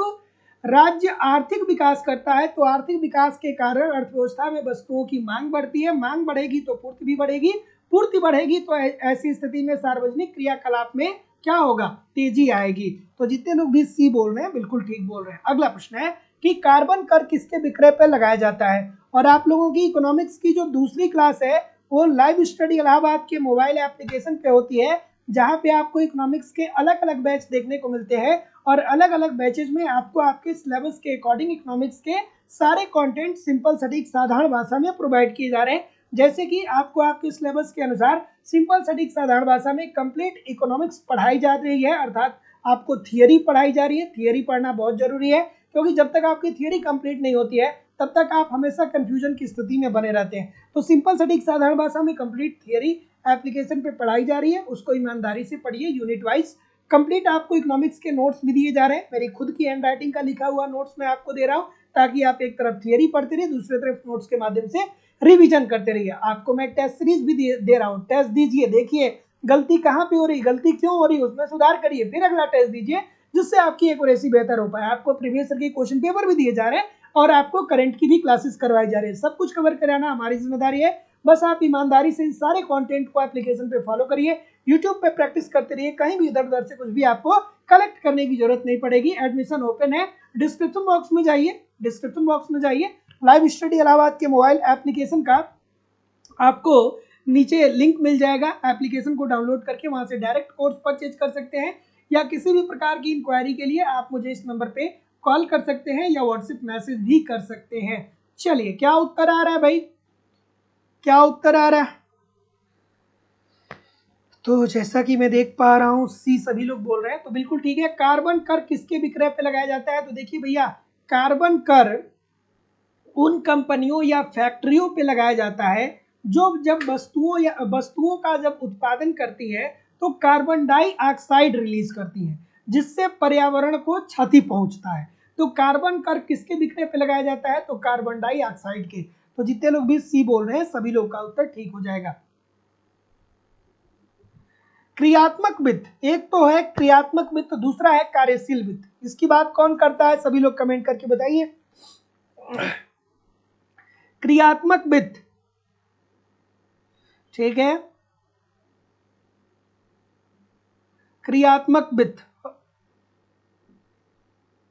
राज्य आर्थिक विकास करता है तो आर्थिक विकास के कारण अर्थव्यवस्था में वस्तुओं की मांग बढ़ती है, मांग बढ़ेगी तो पूर्ति भी बढ़ेगी, पूर्ति बढ़ेगी तो ऐसी स्थिति में सार्वजनिक क्रियाकलाप में क्या होगा? तेजी आएगी। तो जितने लोग भी सी बोल रहे हैं बिल्कुल ठीक बोल रहे हैं। अगला प्रश्न है कि कार्बन कर किसके विक्रय पर लगाया जाता है? और आप लोगों की इकोनॉमिक्स की जो दूसरी क्लास है वो लाइव स्टडी इलाहाबाद के मोबाइल एप्लीकेशन पे होती है, जहाँ पे आपको इकोनॉमिक्स के अलग अलग बैच देखने को मिलते हैं, और अलग अलग बैचेज में आपको आपके सिलेबस के अकॉर्डिंग इकोनॉमिक्स के सारे कंटेंट सिंपल सटीक साधारण भाषा में प्रोवाइड किए जा रहे हैं। जैसे कि आपको आपके सिलेबस के अनुसार सिंपल सटीक साधारण भाषा में कंप्लीट इकोनॉमिक्स पढ़ाई जा रही है, अर्थात आपको थियरी पढ़ाई जा रही है। थियरी पढ़ना बहुत जरूरी है, क्योंकि जब तक आपकी थियरी कंप्लीट नहीं होती है तब तक आप हमेशा कंफ्यूजन की स्थिति में बने रहते हैं। तो सिंपल सटीक साधारण भाषा में कंप्लीट थियरी एप्लीकेशन पे पढ़ाई जा रही है, उसको ईमानदारी से पढ़िए। यूनिट वाइज कंप्लीट आपको इकोनॉमिक्स के नोट्स भी दिए जा रहे हैं। मेरी खुद की हैंड राइटिंग का लिखा हुआ नोट्स मैं आपको दे रहा हूँ, ताकि आप एक तरफ थियरी पढ़ते रहिए, दूसरी तरफ नोट्स के माध्यम से रिवीजन करते रहिए। आपको मैं टेस्ट सीरीज भी दे रहा हूँ, टेस्ट दीजिए, देखिए गलती कहाँ पे हो रही, गलती क्यों हो रही, उसमें सुधार करिए, फिर अगला टेस्ट दीजिए, जिससे आपकी एक्यूरेसी बेहतर हो पाए। आपको प्रीवियस ईयर के क्वेश्चन पेपर भी दिए जा रहे हैं, और आपको करंट की भी क्लासेस करवाई जा रही है। सब कुछ कवर कराना हमारी जिम्मेदारी है। बस आप ईमानदारी से इस सारे कंटेंट को एप्लीकेशन पे फॉलो करिए, यूट्यूब पे प्रैक्टिस करते रहिए, कहीं भी इधर उधर से कुछ भी आपको कलेक्ट करने की जरूरत नहीं पड़ेगी। एडमिशन ओपन है, डिस्क्रिप्शन बॉक्स में जाइए, लाइव स्टडी इलाहाबाद के मोबाइल एप्लीकेशन का आपको नीचे लिंक मिल जाएगा। एप्लीकेशन को डाउनलोड करके वहां से डायरेक्ट कोर्स परचेज कर सकते हैं, या किसी भी प्रकार की इंक्वायरी के लिए आप मुझे इस नंबर पे कॉल कर सकते हैं या व्हाट्सएप मैसेज भी कर सकते हैं। चलिए, क्या उत्तर आ रहा है भाई, क्या उत्तर आ रहा है? तो जैसा कि मैं देख पा रहा हूँ सी सभी लोग बोल रहे हैं, तो बिल्कुल ठीक है। कार्बन कर किसके विक्रय पे लगाया जाता है? तो देखिए भैया, कार्बन कर उन कंपनियों या फैक्ट्रियों पे लगाया जाता है जो जब वस्तुओं का जब उत्पादन करती है तो कार्बन डाइऑक्साइड रिलीज करती है, जिससे पर्यावरण को क्षति पहुंचता है। तो कार्बन कर किसके बिकने पे लगाया जाता है? तो कार्बन डाइऑक्साइड के। तो जितने लोग भी सी बोल रहे हैं सभी लोग का उत्तर ठीक हो जाएगा। क्रियात्मक वित्त, एक तो है क्रियात्मक वित्त, दूसरा है कार्यशील वित्त। इसकी बात कौन करता है? सभी लोग कमेंट करके बताइए। क्रियात्मक वित्त, ठीक है, क्रियात्मक वित्त,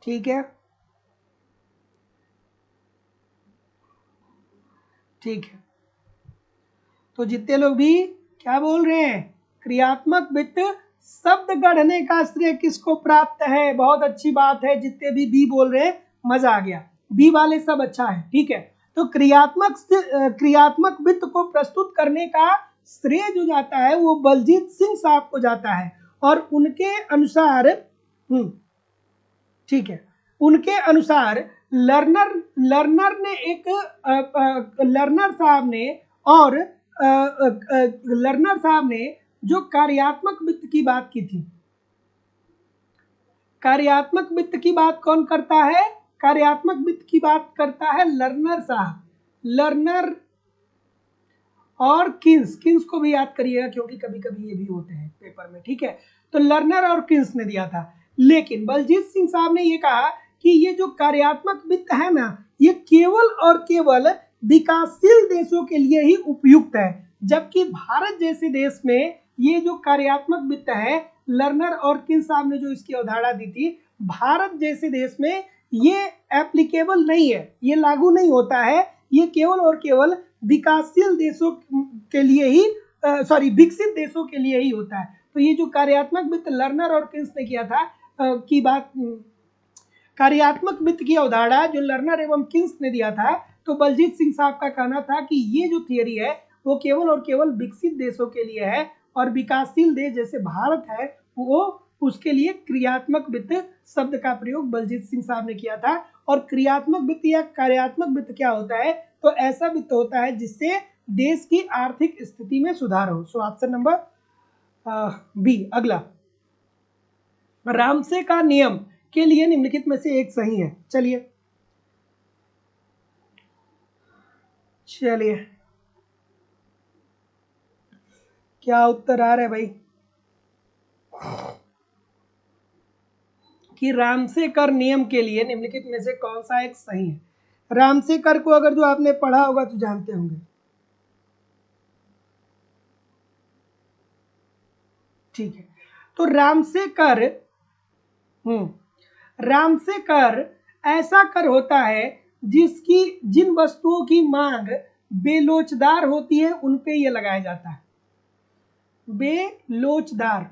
ठीक है, ठीक है। तो जितने लोग भी क्या बोल रहे हैं, क्रियात्मक वित्त शब्द गढ़ने का श्रेय किसको प्राप्त है? बहुत अच्छी बात है, जितने भी बी बोल रहे हैं मजा आ गया, बी वाले सब अच्छा है, ठीक है। तो क्रियात्मक वित्त को प्रस्तुत करने का श्रेय जो जाता है वो बलजीत सिंह साहब को जाता है, और उनके अनुसार ठीक है, उनके अनुसार लर्नर ने एक लर्नर साहब ने और लर्नर साहब ने जो कार्यात्मक वित्त की बात की थी, कार्यात्मक वित्त की बात कौन करता है? कार्यात्मक वित्त की बात करता है लर्नर साहब। लर्नर और किन्स को भी याद करिएगा, क्योंकि कभी कभी ये भी होते हैं पेपर में, ठीक है। तो लर्नर और किन्स ने दिया था, लेकिन बलजीत सिंह साहब ने ये कहा कि ये जो कार्यात्मक वित्त है ना, ये केवल और केवल विकासशील देशों के लिए ही उपयुक्त है, जबकि भारत जैसे देश में ये जो कार्यात्मक वित्त है, लर्नर और किन्स साहब ने जो इसकी अवधारणा दी थी, भारत जैसे देश में ये एप्लीकेबल नहीं है, ये लागू नहीं होता है, ये केवल और केवल विकासशील देशों के लिए ही विकसित देशों के लिए ही होता है। तो ये जो कार्यात्मक वित्त लर्नर और किन्स ने किया था की बात, कार्यात्मक वित्त की अवधारणा जो लर्नर एवं किन्स ने दिया था, तो बलजीत सिंह साहब का कहना था कि ये जो थियरी है वो केवल और केवल विकसित देशों के लिए है, और विकासशील देश जैसे भारत है वो उसके लिए क्रियात्मक वित्त शब्द का प्रयोग बलजीत सिंह साहब ने किया था। और क्रियात्मक वित्त या कार्यात्मक वित्त क्या होता है? तो ऐसा वित्त होता है जिससे देश की आर्थिक स्थिति में सुधार हो। So option number B. अगला, रामसे का नियम के लिए निम्नलिखित में से एक सही है। चलिए क्या उत्तर आ रहा है भाई कि रामसे कर नियम के लिए निम्नलिखित में से कौन सा एक सही है? रामसे कर को अगर जो आपने पढ़ा होगा तो जानते होंगे, ठीक है। तो रामसे कर ऐसा कर होता है जिन वस्तुओं की मांग बेलोचदार होती है उन पे ये लगाया जाता है। बेलोचदार,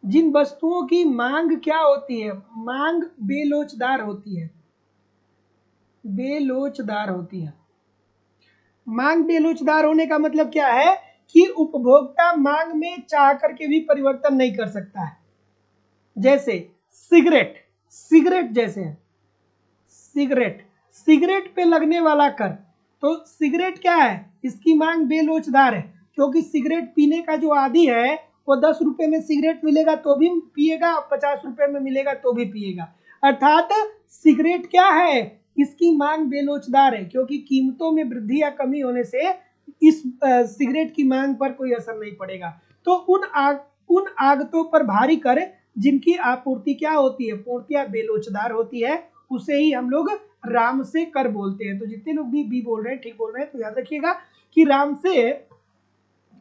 जिन वस्तुओं की मांग क्या होती है? मांग बेलोचदार होती है, बेलोचदार होती है। मांग बेलोचदार होने का मतलब क्या है कि उपभोक्ता मांग में चाह करके भी परिवर्तन नहीं कर सकता है। जैसे सिगरेट जैसे सिगरेट पे लगने वाला कर, तो सिगरेट क्या है? इसकी मांग बेलोचदार है, क्योंकि सिगरेट पीने का जो आदी है वो 10 रुपए में सिगरेट मिलेगा तो भी पिएगा, 50 रुपए में मिलेगा तो भी पिएगा। अर्थात सिगरेट क्या है? इसकी मांग बेलोचदार है, क्योंकि कीमतों में वृद्धि या कमी होने से इस सिगरेट की मांग पर कोई असर नहीं पड़ेगा। तो उन आगतों पर भारी कर जिनकी आपूर्ति क्या होती है, पूर्तियां बेलोचदार होती है, उसे ही हम लोग राम से कर बोलते हैं। तो जितने लोग भी बी बोल रहे हैं ठीक बोल रहे हैं। तो याद रखिएगा कि राम से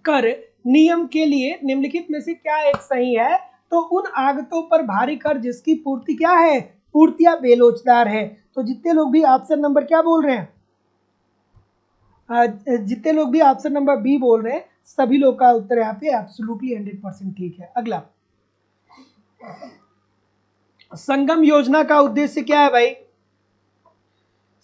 कर नियम के लिए निम्नलिखित में से क्या एक सही है? तो उन आगतों पर भारी कर जिसकी पूर्ति क्या है, पूर्तियां बेलोचदार है। तो जितने लोग भी ऑप्शन नंबर क्या बोल रहे हैं, जितने लोग भी ऑप्शन नंबर बी बोल रहे हैं, सभी लोग का उत्तर यहाँ पे एब्सोल्युटली 100% ठीक है। अगला, संगम योजना का उद्देश्य क्या है भाई?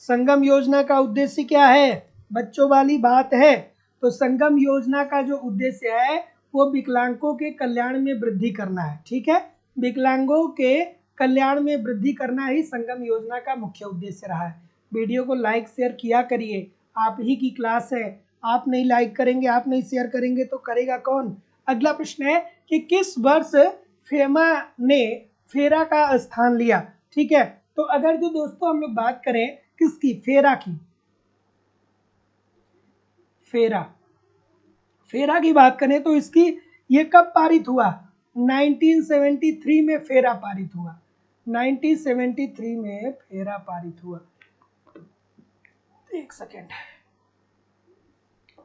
संगम योजना का उद्देश्य क्या है? बच्चों वाली बात है। तो संगम योजना का जो उद्देश्य है वो विकलांगों के कल्याण में वृद्धि करना है। ठीक है, विकलांगों के कल्याण में वृद्धि करना ही संगम योजना का मुख्य उद्देश्य रहा है। वीडियो को लाइक शेयर किया करिए, आप ही की क्लास है, आप नहीं लाइक करेंगे, आप नहीं शेयर करेंगे तो करेगा कौन? अगला प्रश्न है कि किस वर्ष फेमा ने फेरा का स्थान लिया? ठीक है, तो अगर जो दोस्तों हम लोग बात करें किसकी, फेरा की, फेरा की बात करें तो इसकी ये कब पारित हुआ? 1973 में फेरा पारित हुआ। 1973 में फेरा पारित हुआ। एक सेकेंड,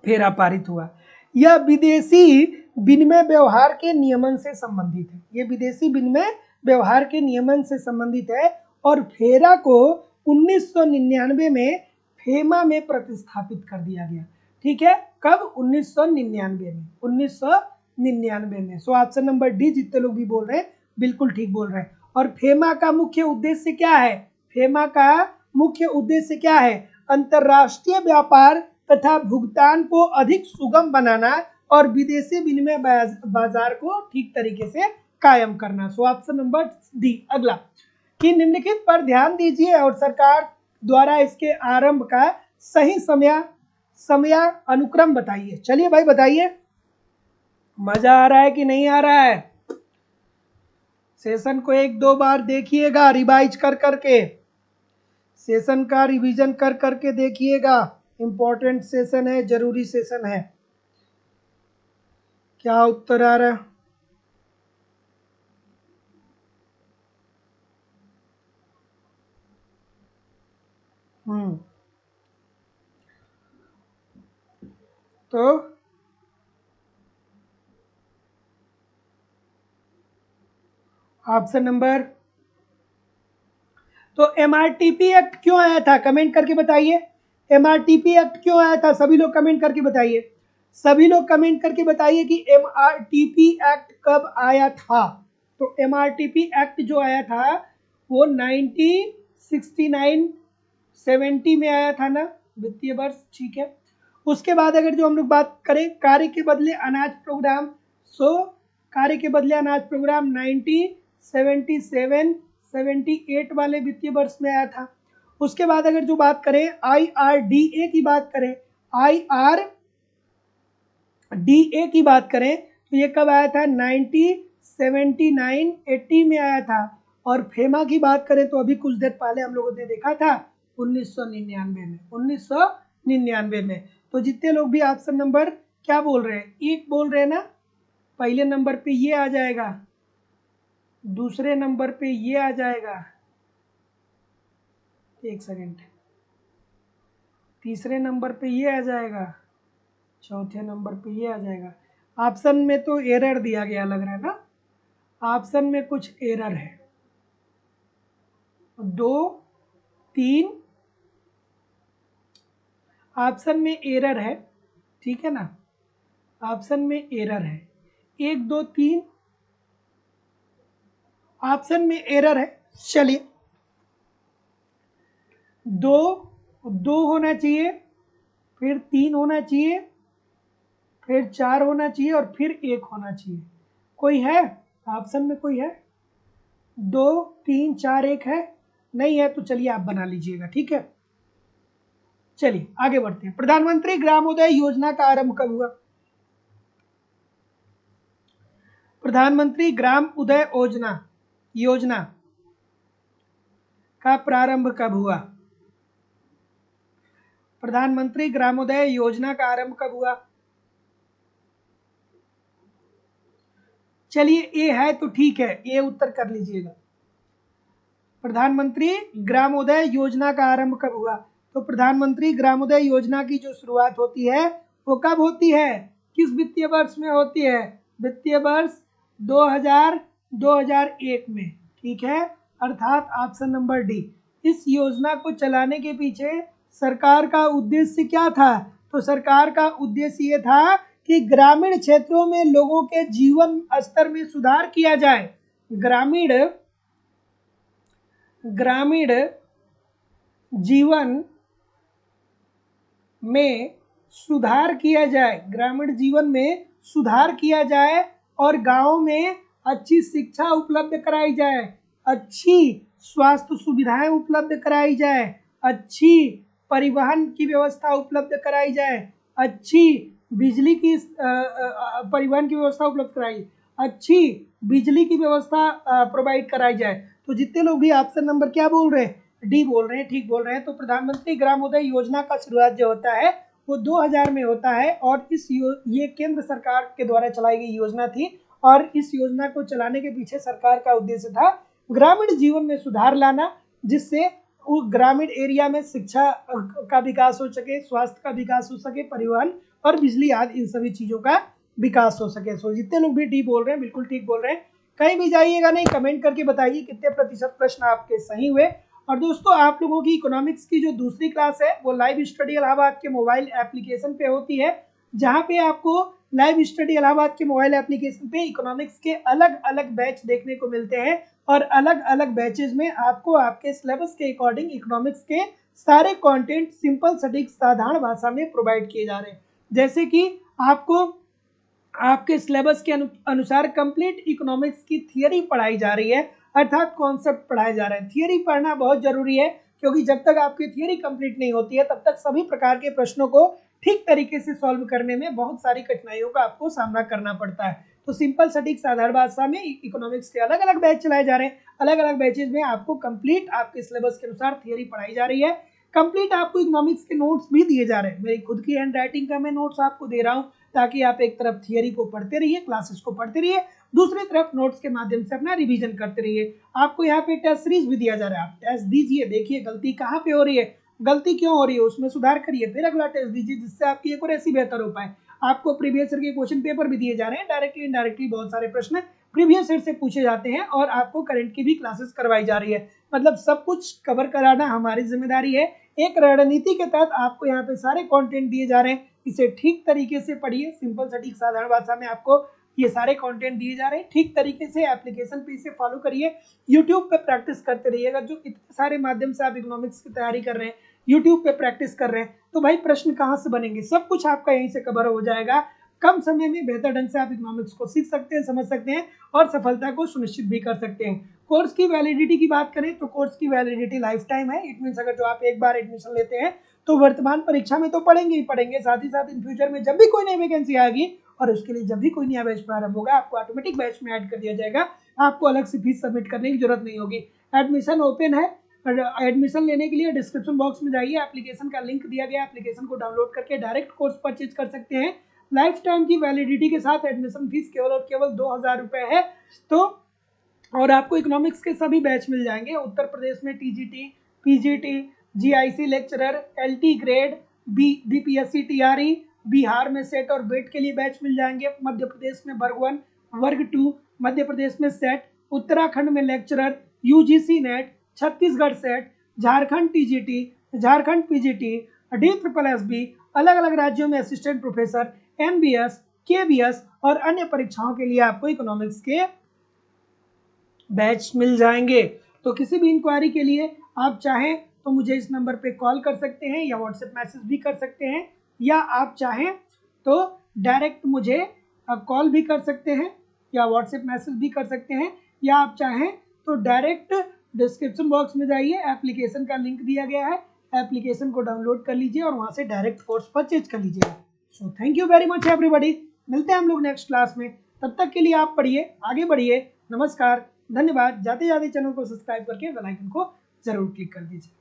फेरा पारित हुआ। यह विदेशी विनिमय व्यवहार के नियमन से संबंधित है। ये विदेशी विनिमय व्यवहार के नियमन से संबंधित है और फेरा को 1999 में फेमा में प्रतिस्थापित कर दिया गया। ठीक है, कब? 1999 में, 1999 में। सो ऑप्शन नंबर डी, जितने लोग भी बोल रहे हैं बिल्कुल ठीक बोल रहे हैं। और फेमा का मुख्य उद्देश्य क्या है? फेमा का मुख्य उद्देश्य क्या है? अंतरराष्ट्रीय व्यापार तथा भुगतान को अधिक सुगम बनाना और विदेशी विनिमय बाजार को ठीक तरीके से कायम करना। सो ऑप्शन नंबर डी। अगला, कि निम्नलिखित पर ध्यान दीजिए और सरकार द्वारा इसके आरंभ का सही समय अनुक्रम बताइए। चलिए भाई बताइए, मजा आ रहा है कि नहीं आ रहा है? सेशन को एक दो बार देखिएगा रिवाइज कर करके, सेशन का रिवीजन कर करके देखिएगा। इंपॉर्टेंट सेशन है, जरूरी सेशन है। क्या उत्तर आ रहा है? तो ऑप्शन नंबर, तो एमआरटीपी एक्ट क्यों आया था? कमेंट करके बताइए, एमआरटीपी एक्ट क्यों आया था? सभी लोग कमेंट करके बताइए, सभी लोग कमेंट करके बताइए कि एमआरटीपी एक्ट कब आया था। तो एमआरटीपी एक्ट जो आया था वो 1969 70 में आया था ना, वित्तीय वर्ष। ठीक है, उसके बाद अगर जो हम लोग बात करें कार्य के बदले अनाज प्रोग्राम, सो कार्य के बदले अनाज प्रोग्राम 1977 78 वाले वित्तीय वर्ष में आया था। उसके बाद अगर जो बात करें IRDA की बात करें, IRDA की बात करें तो ये कब आया था? 1979 80 में आया था। और फेमा की बात करें तो अभी कुछ देर पहले हम लोगों ने देखा था 1999 में, 1999 में। तो जितने लोग भी ऑप्शन नंबर क्या बोल रहे हैं, एक बोल रहे हैं ना, पहले नंबर पे ये आ जाएगा, दूसरे नंबर पे ये आ जाएगा, एक सेकेंड, तीसरे नंबर पे ये आ जाएगा, चौथे नंबर पे ये आ जाएगा। ऑप्शन में तो एरर दिया गया लग रहा है ना, ऑप्शन में कुछ एरर है। 2 3 ऑप्शन में एरर है, ठीक है ना, ऑप्शन में एरर है। 1 2 3 ऑप्शन में एरर है। चलिए, 2 होना चाहिए, फिर 3 होना चाहिए, फिर 4 होना चाहिए और फिर 1 होना चाहिए। कोई है ऑप्शन में? कोई है? 2 3 4 1 है? नहीं है तो चलिए आप बना लीजिएगा। ठीक है, चलिए आगे बढ़ते हैं। प्रधानमंत्री ग्रामोदय योजना का आरंभ कब हुआ? प्रधानमंत्री ग्राम उदय योजना का प्रारंभ कब हुआ? प्रधानमंत्री ग्रामोदय योजना का आरंभ कब हुआ? चलिए ए है तो ठीक है, ए उत्तर कर लीजिएगा। प्रधानमंत्री ग्रामोदय योजना का आरंभ कब हुआ? तो प्रधानमंत्री ग्रामोदय योजना की जो शुरुआत होती है वो कब होती है, किस वित्तीय वर्ष में होती है? वित्तीय वर्ष 2001 में, ठीक है, अर्थात ऑप्शन नंबर डी। इस योजना को चलाने के पीछे सरकार का उद्देश्य क्या था? तो सरकार का उद्देश्य ये था कि ग्रामीण क्षेत्रों में लोगों के जीवन स्तर में सुधार किया जाए, ग्रामीण जीवन में सुधार किया जाए, ग्रामीण जीवन में सुधार किया जाए और गांव में अच्छी शिक्षा उपलब्ध कराई जाए, अच्छी स्वास्थ्य सुविधाएं उपलब्ध कराई जाए, अच्छी परिवहन की व्यवस्था उपलब्ध कराई जाए, अच्छी बिजली की परिवहन की व्यवस्था उपलब्ध कराई, अच्छी बिजली की व्यवस्था प्रोवाइड कराई जाए। तो जितने लोग भी ऑप्शन नंबर क्या बोल रहे हैं, डी बोल रहे हैं, ठीक बोल रहे हैं। तो प्रधानमंत्री ग्रामोदय योजना का शुरुआत जो होता है वो 2000 में होता है और ये केंद्र सरकार के द्वारा चलाई गई योजना थी और इस योजना को चलाने के पीछे सरकार का उद्देश्य था ग्रामीण जीवन में सुधार लाना, जिससे ग्रामीण एरिया में शिक्षा का विकास हो सके, स्वास्थ्य का विकास हो सके, परिवहन और बिजली आदि इन सभी चीज़ों का विकास हो सके। सो जितने लोग भी डी बोल रहे हैं बिल्कुल ठीक बोल रहे हैं, कहीं भी जाइएगा नहीं, कमेंट करके बताइए कितने प्रतिशत प्रश्न आपके सही हुए। और दोस्तों आप लोगों की इकोनॉमिक्स की जो दूसरी क्लास है वो लाइव स्टडी इलाहाबाद के मोबाइल एप्लीकेशन पे होती है, जहाँ पे आपको लाइव स्टडी इलाहाबाद के मोबाइल एप्लीकेशन पे इकोनॉमिक्स के अलग अलग बैच देखने को मिलते हैं और अलग अलग बैचेज में आपको आपके सिलेबस के अकॉर्डिंग इकोनॉमिक्स के सारे कंटेंट सिंपल सटीक साधारण भाषा में प्रोवाइड किए जा रहे हैं। जैसे कि आपको आपके सिलेबस के अनुसार कंप्लीट इकोनॉमिक्स की थियरी पढ़ाई जा रही है, अर्थात कॉन्सेप्ट पढ़ाए जा रहे हैं। थियरी पढ़ना बहुत जरूरी है क्योंकि जब तक आपकी थियरी कंप्लीट नहीं होती है तब तक सभी प्रकार के प्रश्नों को ठीक तरीके से सॉल्व करने में बहुत सारी कठिनाइयों का आपको सामना करना पड़ता है। तो सिंपल सटीक साधारण भाषा में इकोनॉमिक्स के अलग अलग बैच चलाए जा रहे हैं, अलग अलग बैचेज में आपको कंप्लीट आपके सिलेबस के अनुसार थियरी पढ़ाई जा रही है, कंप्लीट आपको इकोनॉमिक्स के नोट्स भी दिए जा रहे हैं। मेरी खुद की हैंड राइटिंग का मैं नोट्स आपको दे रहा हूँ ताकि आप एक तरफ थियरी को पढ़ते रहिए, क्लासेस को पढ़ते रहिए, दूसरी तरफ नोट्स के माध्यम से अपना रिवीजन करते रहिए। आपको यहाँ पे टेस्ट सीरीज भी दिया जा रहा है, आप टेस्ट दीजिए, देखिए गलती कहाँ पे हो रही है, गलती क्यों हो रही है, उसमें सुधार करिए, फिर अगला टेस्ट दीजिए जिससे आपकी एक्यूरेसी बेहतर हो पाए। आपको प्रीवियस ईयर के क्वेश्चन पेपर भी दिए जा रहे हैं, डायरेक्टली इनडायरेक्टली बहुत सारे प्रश्न प्रीवियस ईयर से पूछे जाते हैं और आपको करंट की भी क्लासेस करवाई जा रही है। मतलब सब कुछ कवर कराना हमारी जिम्मेदारी है। एक रणनीति के तहत आपको यहाँ पे सारे कंटेंट दिए जा रहे हैं, इसे ठीक तरीके से पढ़िए, सिंपल सटीक साधारण भाषा में आपको ये सारे कंटेंट दिए जा रहे हैं, ठीक तरीके से एप्लीकेशन पे इसे फॉलो करिए, यूट्यूब पे प्रैक्टिस करते रहिएगा। जो इतने सारे माध्यम से आप इकोनॉमिक्स की तैयारी कर रहे हैं, यूट्यूब पे प्रैक्टिस कर रहे हैं, तो भाई प्रश्न कहाँ से बनेंगे, सब कुछ आपका यहीं से कवर हो जाएगा। कम समय में बेहतर ढंग से आप इकोनॉमिक्स को सीख सकते हैं, समझ सकते हैं और सफलता को सुनिश्चित भी कर सकते हैं। कोर्स की वैलिडिटी की बात करें तो कोर्स की वैलिडिटी लाइफ टाइम है। इट मीन्स अगर जो आप एक बार एडमिशन लेते हैं तो वर्तमान परीक्षा में तो पढ़ेंगे ही पढ़ेंगे, साथ ही साथ इन फ्यूचर में जब भी कोई नई वैकेंसी आएगी और उसके लिए जब भी कोई नया बैच प्रारंभ होगा आपको ऑटोमेटिक बैच में ऐड कर दिया जाएगा, आपको अलग से फीस सबमिट करने की जरूरत नहीं होगी। एडमिशन ओपन है, एडमिशन लेने के लिए डिस्क्रिप्शन बॉक्स में जाइए, एप्लीकेशन का लिंक दिया गया, एप्लीकेशन को डाउनलोड करके डायरेक्ट कोर्स परचेज कर सकते हैं। लाइफ टाइम की वैलिडिटी के साथ एडमिशन फीस केवल और केवल 2000 रुपये है। तो और आपको इकोनॉमिक्स के सभी बैच मिल जाएंगे। उत्तर प्रदेश में TGT, PGT, GIC lecturer, LT grade, BPSC TRE, Bihar में सेट और बेट के लिए बैच मिल जाएंगे, मध्य प्रदेश में वर्ग 1, वर्ग 2, मध्य प्रदेश में सेट, उत्तराखंड में lecturer, UGC net, Chhattisgarh set, Jharkhand TGT, Jharkhand PGT, DSSB, अलग अलग राज्यों में असिस्टेंट प्रोफेसर, एमबीएस, केबीएस और अन्य परीक्षाओं के लिए आपको इकोनॉमिक्स के बैच मिल जाएंगे। तो किसी भी इंक्वायरी के लिए आप चाहें तो मुझे इस नंबर पे कॉल कर सकते हैं या व्हाट्सएप मैसेज भी कर सकते हैं, या आप चाहें तो डायरेक्ट मुझे कॉल भी कर सकते हैं या व्हाट्सएप मैसेज भी कर सकते हैं, या आप चाहें तो डायरेक्ट डिस्क्रिप्शन बॉक्स में जाइए, एप्लीकेशन का लिंक दिया गया है, एप्लीकेशन को डाउनलोड कर लीजिए और वहाँ से डायरेक्ट कोर्स परचेज कर लीजिए। So thank you very much everybody, मिलते हैं हम लोग नेक्स्ट क्लास में, तब तक के लिए आप पढ़िए, आगे बढ़िए, नमस्कार, धन्यवाद। जाते जाते चैनल को सब्सक्राइब करके बेल आइकन को जरूर क्लिक कर दीजिए।